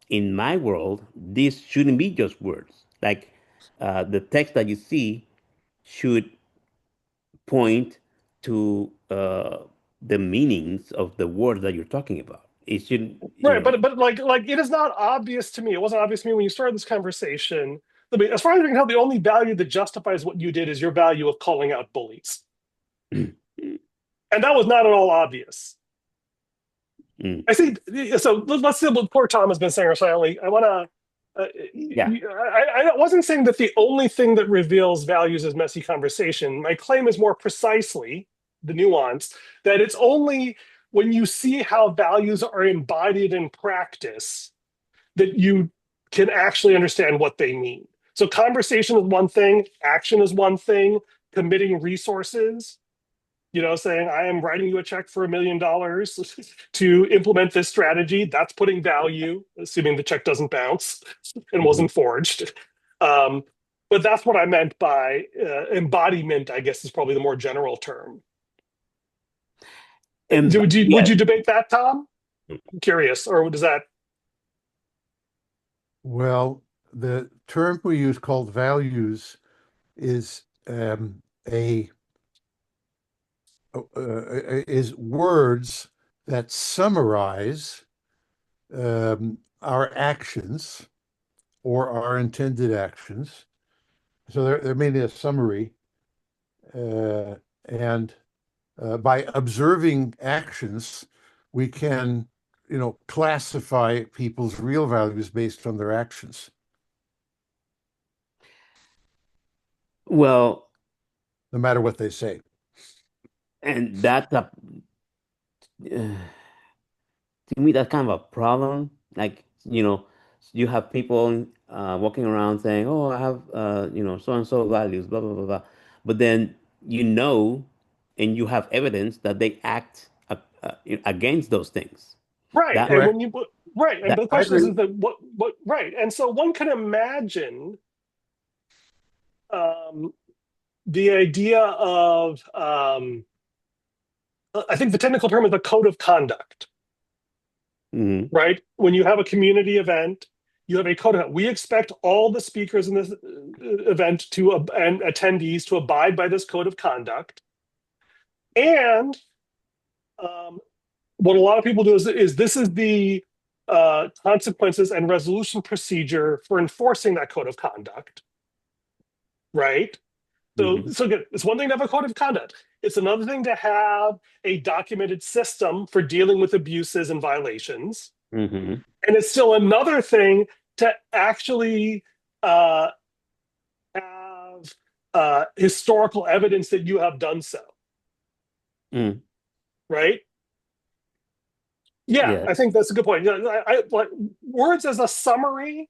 in my world, these shouldn't be just words. Like, the text that you see should point to the meanings of the words that you're talking about. It shouldn't, Right, but like it is not obvious to me. It wasn't obvious to me when you started this conversation. I mean, as far as I can tell, the only value that justifies what you did is your value of calling out bullies, and that was not at all obvious. Mm. I see. So let's see what poor Tom has been saying silently. I want to. Yeah. I wasn't saying that the only thing that reveals values is messy conversation. My claim is more precisely the nuance that it's only when you see how values are embodied in practice that you can actually understand what they mean. So conversation is one thing, action is one thing, committing resources, saying I am writing you a check for $1 million to implement this strategy, that's putting value, assuming the check doesn't bounce and Mhm. wasn't forged. Um, but that's what I meant by embodiment, I guess is probably the more general term. And Would yes. you debate that, Tom? I'm curious, or does that? Well, the term we use called values is a is words that summarize our actions or our intended actions. So they're mainly a summary, and by observing actions, we can, classify people's real values based on their actions, Well, no matter what they say. and that's to me, that's kind of a problem. Like, you have people walking around saying, "Oh, I have, so and so values, blah blah blah blah," but then and you have evidence that they act against those things. Right. That And Correct. when you right, and that the I question agree. is that what right. And so one can imagine um, the idea of I think the technical term is the code of conduct, Mhm, right? When you have a community event, you have a code of we expect all the speakers in this event to and attendees to abide by this code of conduct. And um, what a lot of people do is this is the consequences and resolution procedure for enforcing that code of conduct, right? So, mhm, again, it's one thing to have a code of conduct. It's another thing to have a documented system for dealing with abuses and violations, mhm. and it's still another thing to actually uh, have historical evidence that you have done so. Mm, right? Yeah, yeah. I think that's a good point. I like words as a summary.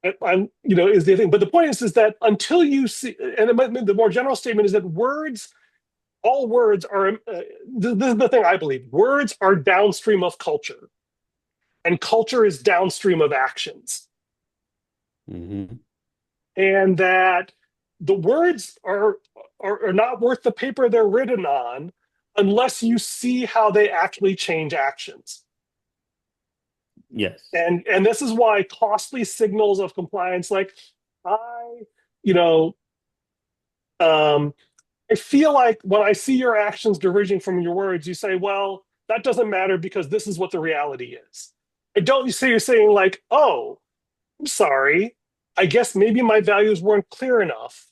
Is the thing, but the point is that until you see, and the more general statement is that all words are. This is the thing I believe: words are downstream of culture, and culture is downstream of actions, Hmm. and that the words are not worth the paper they're written on unless you see how they actually change actions. Yes. And this is why costly signals of compliance, like I, you know, um, I feel like when I see your actions diverging from your words, you say, well, that doesn't matter because this is what the reality is. I don't you say you're saying like, oh, I'm sorry. I guess maybe my values weren't clear enough,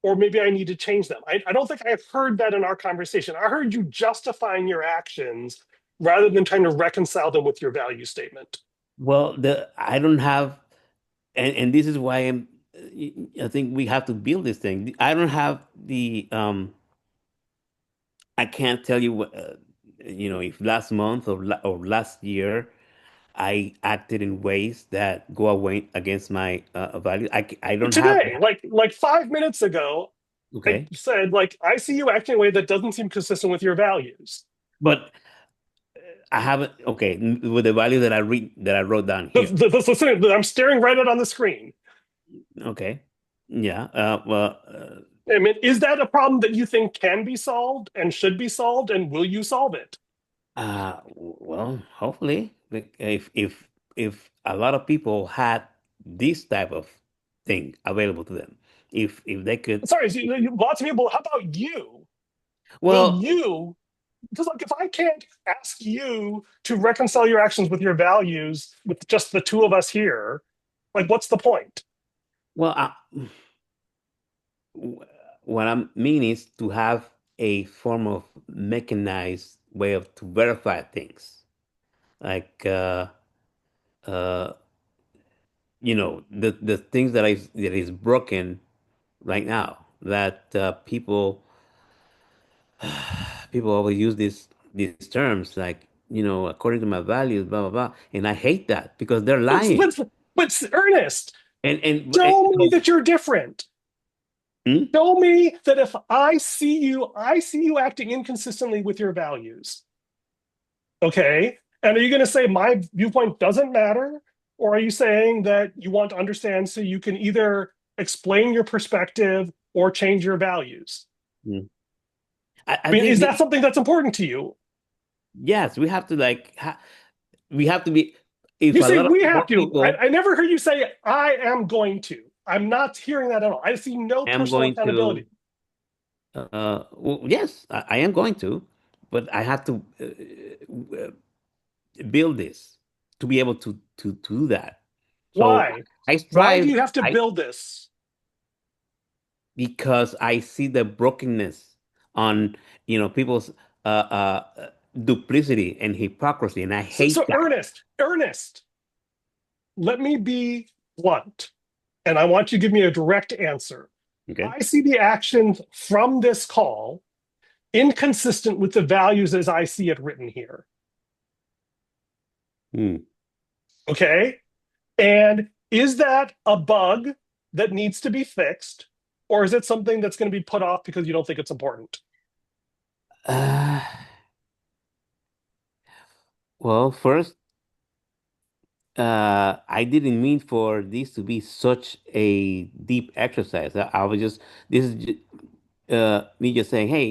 or maybe I need to change them. I don't think I heard that in our conversation. I heard you justifying your actions rather than trying to reconcile them with your value statement. Well, the I don't have, and this is why I think we have to build this thing. I don't have I can't tell you what, if last month or last year I acted in ways that go away against my value. I don't have Today, that. like 5 minutes ago, I Okay. said, like, I see you acting in a way that doesn't seem consistent with your values. But I haven't, okay, with the value that I wrote down That's, here. that's listening. I'm staring right at on the screen. Okay. Yeah. Well, I mean, is that a problem that you think can be solved and should be solved, and will you solve it? well, hopefully, if a lot of people had this type of thing available to them, if they could, Sorry, lots of people. How about you? Will well, you? Because like, if I can't ask you to reconcile your actions with your values with just the two of us here, like, what's the point? well, what I mean is to have a form of mechanized way of to verify things, like uh, the things that is broken right now that people always use these terms like according to my values, blah blah blah, and I hate that because they're But, lying. but, but Ernest, And show me so, that you're different. hmm? Show me that if I see you acting inconsistently with your values. Okay. And are you going to say my viewpoint doesn't matter? Or are you saying that you want to understand so you can either explain your perspective or change your values? Hmm. I I mean, think is that something that's important to you? yes, we have to we have to be if You a say lot of we have more to. people I never heard you say I am going to. I'm not hearing that at all. I see no am personal going accountability. to well, yes, I am going to, but I have to build this to be able to do that. So Why? I Why do strive you have to I build this? because I see the brokenness on people's duplicity and hypocrisy, and I So hate that. Ernest, let me be blunt, and I want you to give me a direct answer. Okay. I see the actions from this call inconsistent with the values as I see it written here. Hmm. Okay. And is that a bug that needs to be fixed? Or is it something that's going to be put off because you don't think it's important? Uh, well, first, I didn't mean for this to be such a deep exercise. I was just this is me just saying, hey,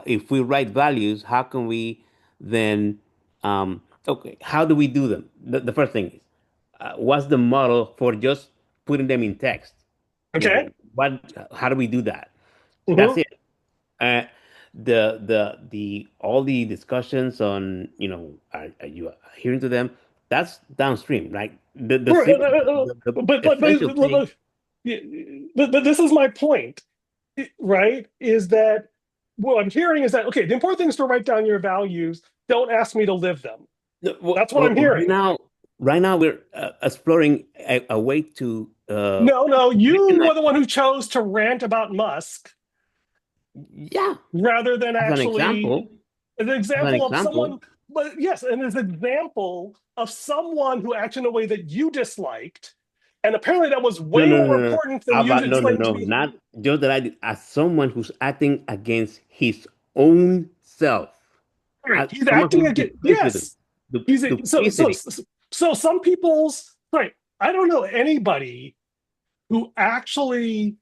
if we write values, how can we then, okay, how do we do them? The first thing is, what's the model for just putting them in text? Okay. How do we do that? That's Mhm. it. Uh, the all the discussions on, are you adhering to them? That's downstream, right? The essential thing. Look, but this is my point, right? Is that what I'm hearing is that, okay, the important thing is to write down your values. Don't ask me to live them. No, That's what well, I'm hearing. right now we're exploring a way to No, you were mechanize. the one who chose to rant about Musk. Yeah, rather than as an actually example, an as an example of example. someone, but yes, and as an example of someone who acted in a way that you disliked. And apparently that was No, way no, more no, no. important than How you about no, no, explaining to no? me. Not just that I did, as someone who's acting against his own self, All right, as he's someone acting who's again. duplicitous, Yes, he's so duplicity. so some people's right. I don't know anybody who actually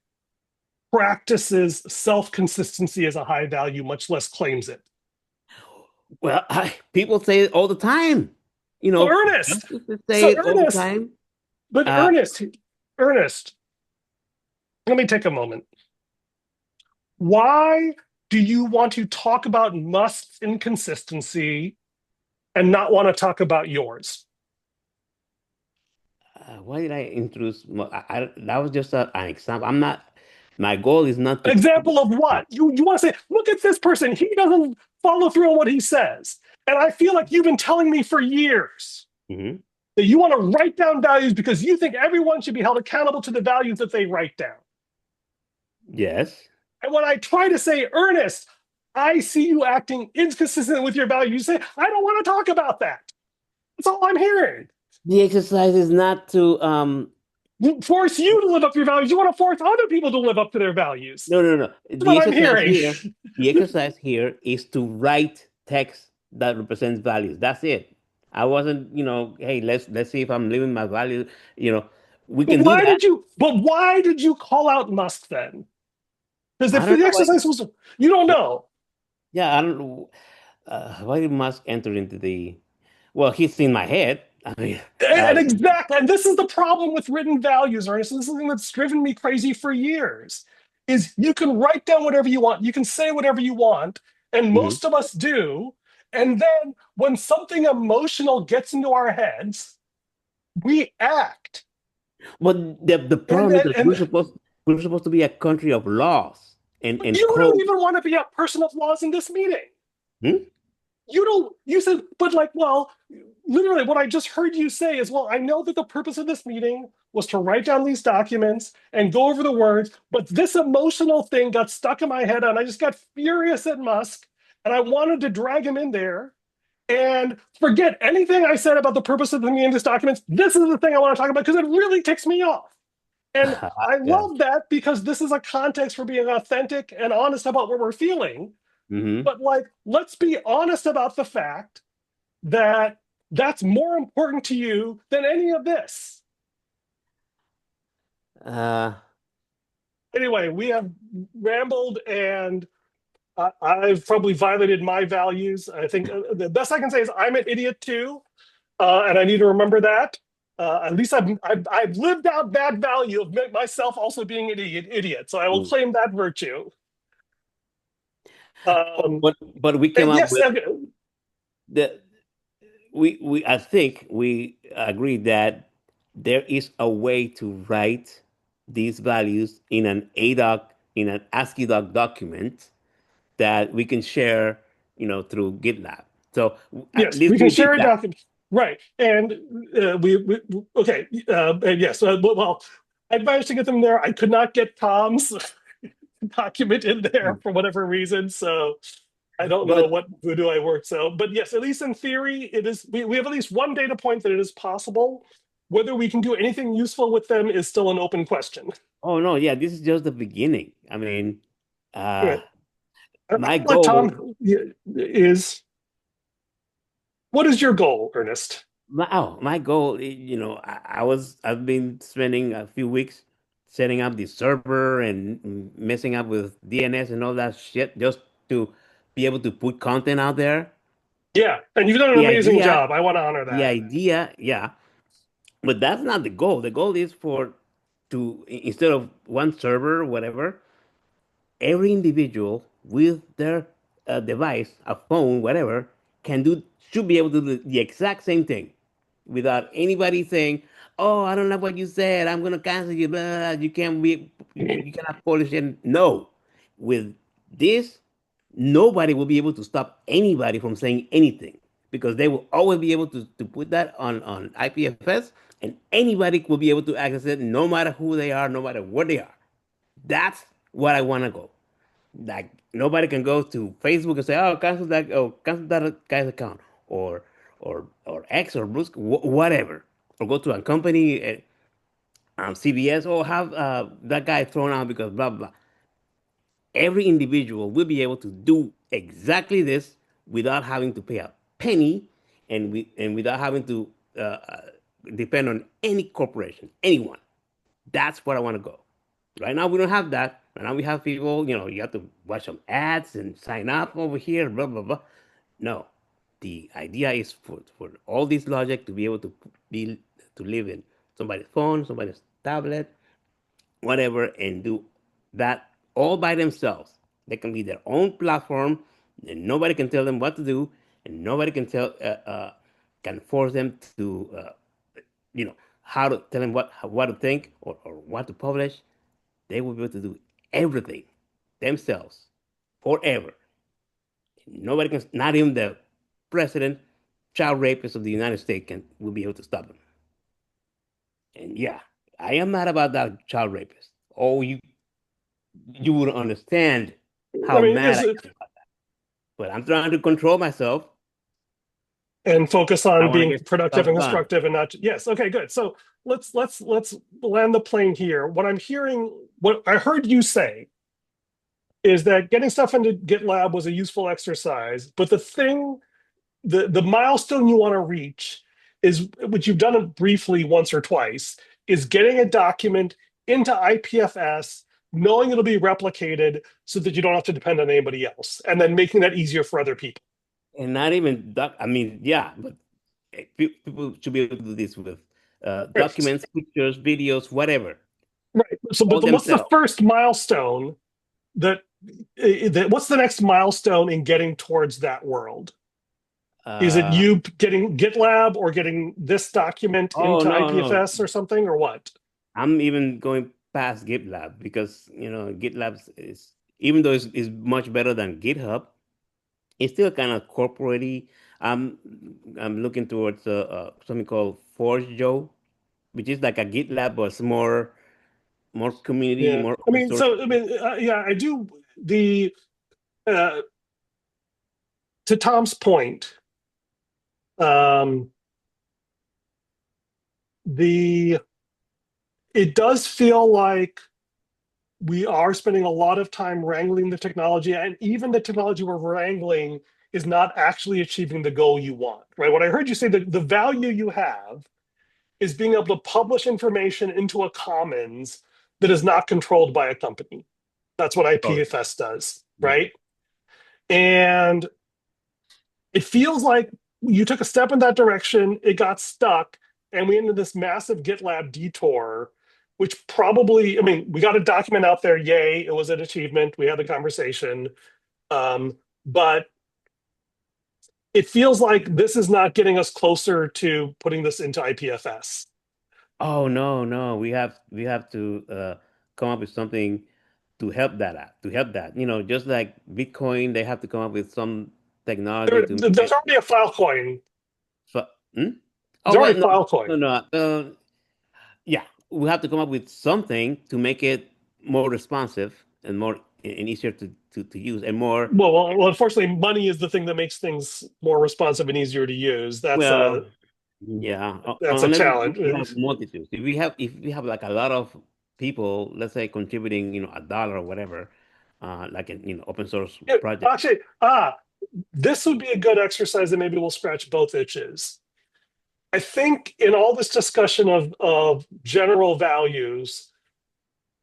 practices self-consistency as a high value, much less claims it. Well, people say it all the time. You So know, Ernest, justices so say it all the Ernest, time. but Uh, Ernest, let me take a moment. Why do you want to talk about Musk's inconsistency and not want to talk about yours? why did I introduce? That was just an example. I'm not. My goal is not An to. example of what? You want to say, look at this person. He doesn't follow through on what he says. And I feel like you've been telling me for years Mhm. that you want to write down values because you think everyone should be held accountable to the values that they write down. Yes. And when I try to say, Ernest, I see you acting inconsistent with your values, you say, I don't want to talk about that. That's all I'm hearing. The exercise is not to Force you to live up to your values. You want to force other people to live up to their values. no, no, no. That's what I'm hearing. The exercise here is to write text that represents values. That's it. I wasn't, hey, let's see if I'm living my values. You know, we But can do why that. did you? But why did you call out Musk then? Because I if don't the know why. exercise was, you don't know. Yeah, I don't know. Why did Musk enter into the? Well, he's in my head. I mean, And exactly, and this is the problem with written values, Ernest. This is something that's driven me crazy for years. Is you can write down whatever you want, you can say whatever you want, and mhm. most of us do. And then when something emotional gets into our heads, we act. But the And problem is and, that and we're supposed to be a country of laws and you don't code. even want to be a person of laws in this meeting. Hmm? You don't, you said, but like, well, literally what I just heard you say is, well, I know that the purpose of this meeting was to write down these documents and go over the words, but this emotional thing got stuck in my head and I just got furious at Musk and I wanted to drag him in there and forget anything I said about the purpose of the meeting, these documents. This is the thing I want to talk about because it really ticks me off. And I Yeah. love that because this is a context for being authentic and honest about what we're feeling. Hmm. But like, let's be honest about the fact that that's more important to you than any of this. Uh, Anyway, we have rambled and I've probably violated my values. I think the best I can say is I'm an idiot too, and I need to remember that. At least I've lived out that value of myself also being an idiot. So I will mm. claim that virtue. Um, but we came and up yes, with the we I think we agreed that there is a way to write these values in an ADOC in an ASCII document that we can share, through GitLab. So at yes, least we can we did share a that. document. Right. And we okay. And yes, well, I managed to get them there. I could not get Tom's document in there for whatever reason. So I don't know But what voodoo I worked. So, but yes, at least in theory, it is, we have at least one data point that it is possible. Whether we can do anything useful with them is still an open question. oh no, yeah, this is just the beginning. I mean, uh, Right. my What goal Tom is, what is your goal, Ernest? my goal, I've been spending a few weeks setting up the server and messing up with DNS and all that shit just to be able to put content out there. Yeah, and you've done an The amazing idea, job. I want to honor the that. idea, yeah, but that's not the goal. The goal is for to instead of one server, whatever, every individual with their device, a phone, whatever, can do should be able to do the exact same thing without anybody saying, "Oh, I don't like what you said. I'm gonna cancel you. Blah, you can't be, you cannot polish it." No, with this, nobody will be able to stop anybody from saying anything because they will always be able to put that on IPFS, and anybody will be able to access it no matter who they are, no matter where they are. That's what I want to go. Like nobody can go to Facebook and say, "Oh, cancel that guy's account," or X or Bruce, whatever, or go to a company, CVS, or have that guy thrown out because blah blah. Every individual will be able to do exactly this without having to pay a penny, and without having to depend on any corporation, anyone. That's where I want to go. Right now, we don't have that. Right now, we have people, you have to watch some ads and sign up over here, blah, blah, blah. No, the idea is for all this logic to be able to be to live in somebody's phone, somebody's tablet, whatever, and do that all by themselves. They can be their own platform, and nobody can tell them what to do, and nobody can force them to how to tell them what to think or what to publish. They will be able to do everything themselves forever. Nobody can, not even the president, child rapist of the United States will be able to stop them. And yeah, I am mad about that child rapist. Oh, you would understand I how mean, mad is I it am. But I'm trying to control myself. and focus I on want to being get productive stuff and done. constructive and not yes, okay, good. So let's land the plane here. What I'm hearing, what I heard you say is that getting stuff into GitLab was a useful exercise, but the milestone you want to reach is, which you've done it briefly once or twice, is getting a document into IPFS, knowing it'll be replicated so that you don't have to depend on anybody else, and then making that easier for other people. And not even I mean, yeah, but people should be able to do this with Right. documents, pictures, videos, whatever, Right. So, all what's the themselves. first milestone that, what's the next milestone in getting towards that world? Is it Uh, you getting GitLab or getting this document oh into no, no, IPFS or something, or what? I'm even going past GitLab because GitLab is, even though it's much better than GitHub, it's still kind of corporate-y. I'm I'm looking towards something called ForgeJo, which is like a GitLab, but it's more community, Yeah. more I open mean, source. so, I mean, yeah, I do the, uh, to Tom's point, um, the, it does feel like we are spending a lot of time wrangling the technology, and even the technology we're wrangling is not actually achieving the goal you want, right? What I heard you say, that the value you have is being able to publish information into a commons that is not controlled by a company. That's what Correct. IPFS does, Yeah. right? And it feels like you took a step in that direction, it got stuck, and we ended this massive GitLab detour, which probably, I mean, we got a document out there, yay, it was an achievement, we had the conversation. But it feels like this is not getting us closer to putting this into IPFS. Oh no, no, we have to come up with something to help that out, to help that. Just like Bitcoin, they have to come up with some technology to make There's it. already a Filecoin. So, hmm? Oh There's well, already no, no, Filecoin. no. Yeah, we have to come up with something to make it more responsive and more and easier to use and more. Well, unfortunately, money is the thing that makes things more responsive and easier to use. Well, yeah, That's a unless challenge. we have multitudes. If we have like a lot of people, let's say contributing, $1 or whatever, like an open source Yeah, project. actually, this would be a good exercise that maybe we'll scratch both itches. I think in all this discussion of general values,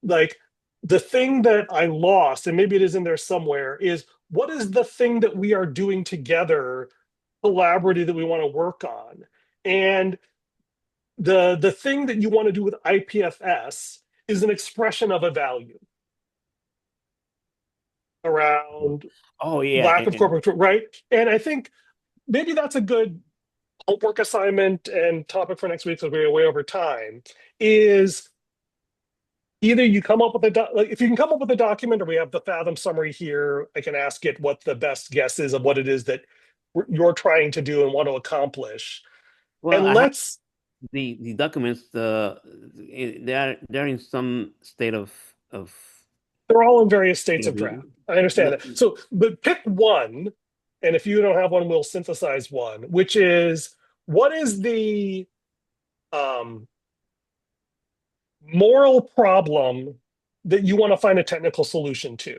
like the thing that I lost, and maybe it is in there somewhere, is what is the thing that we are doing together, collaborative, that we want to work on? And the thing that you want to do with IPFS is an expression of a value around Oh yeah, lack of corporate, right? And I think maybe that's a good homework assignment and topic for next week, because we're way over time, is either you come up with like if you can come up with a document, or we have the Fathom summary here, I can ask it what the best guess is of what it is that you're trying to do and want to accomplish. well, And I have let's, the documents. They're in some state of They're all in various states of draft. Mhm. I understand that. So, but pick one, and if you don't have one, we'll synthesize one, which is what is the um, moral problem that you want to find a technical solution to?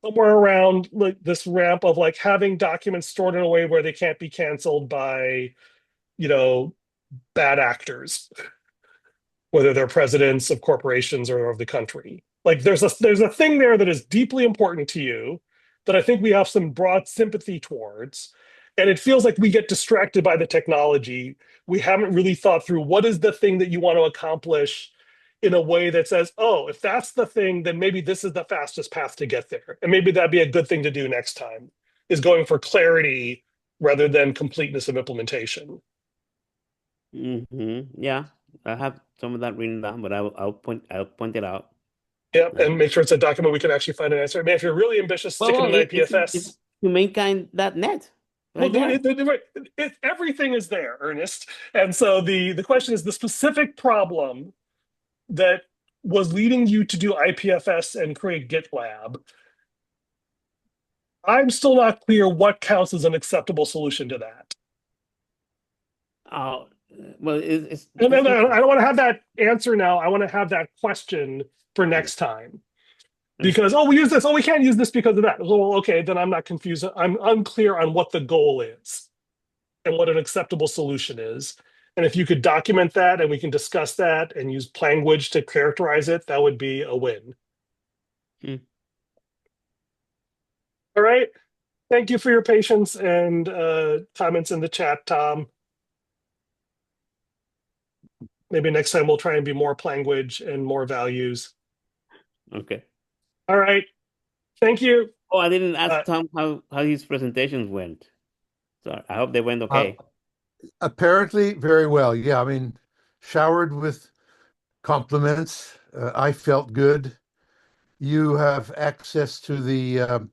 Somewhere around like this ramp of like having documents stored in a way where they can't be canceled by, you know, bad actors, whether they're presidents of corporations or of the country. Like there's a thing there that is deeply important to you that I think we have some broad sympathy towards. And it feels like we get distracted by the technology. We haven't really thought through what is the thing that you want to accomplish in a way that says, oh, if that's the thing, then maybe this is the fastest path to get there. And maybe that'd be a good thing to do next time, is going for clarity rather than completeness of implementation. Yeah, I have some of that written down, but I'll point it out. Yeah, and make sure it's a document we can actually find an answer. I mean, if you're really ambitious, stick it in It's IPFS. humankind.net Well, right there. everything is there, Ernest. And so the question is the specific problem that was leading you to do IPFS and create GitLab. I'm still not clear what counts as an acceptable solution to that. Oh, well, And it's then I don't want to have that answer now. I want to have that question for next time. Because, oh, we use this. Oh, we can't use this because of that. Well, okay, then I'm not confused. I'm unclear on what the goal is and what an acceptable solution is. And if you could document that and we can discuss that and use language to characterize it, that would be a win. Hmm. All right. Thank you for your patience and comments in the chat, Tom. Maybe next time we'll try and be more language and more values. Okay. All right. Thank you. Oh, I didn't ask Tom how his presentations went. So I hope they went okay. Apparently, very well. Yeah, I mean, showered with compliments. I felt good. You have access to the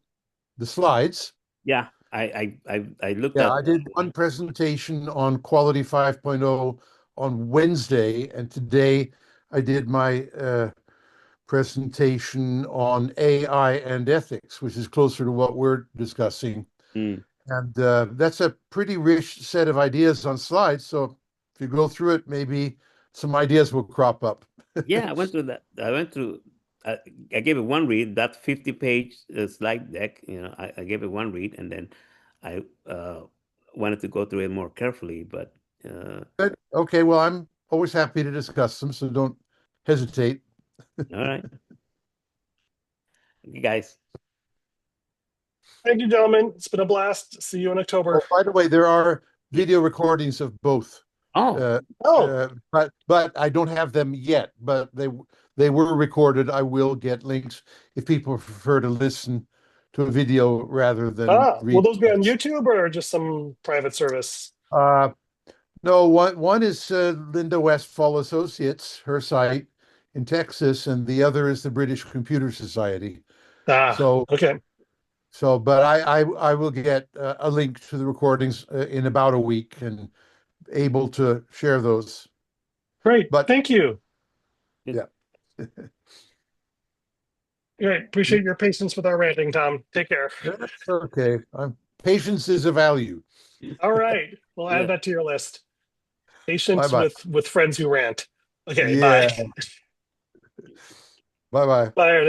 slides. Yeah, I looked Yeah, at I did one presentation on Quality 5.0 on Wednesday, and today I did my presentation on AI and ethics, which is closer to what we're discussing. Mm. And that's a pretty rich set of ideas on slides. So if you go through it, maybe some ideas will crop up. Yeah, I went through that. I gave it one read, that 50-page slide deck, I gave it one read, and then I wanted to go through it more carefully, but Good. Okay, well, I'm always happy to discuss them, so don't hesitate. all right. You guys. Thank you, gentlemen. It's been a blast. See you in October. Oh, by the way, there are video recordings of both. Oh, But I don't have them yet, but they were recorded. I will get links if people prefer to listen to a video rather than will read those be on text. YouTube or just some private service? No, one is Linda Westfall Associates, her site in Texas, and the other is the British Computer Society. So, okay. but I will get a link to the recordings in about a week and able to share those. Great. But thank you. yeah. Great. Appreciate your patience with our ranting, Tom. Take care. That's okay. Patience is a value. All right. We'll add yeah. that to your list. Patience Bye-bye. with friends who rant. Okay, Yeah. bye. Bye-bye. Bye.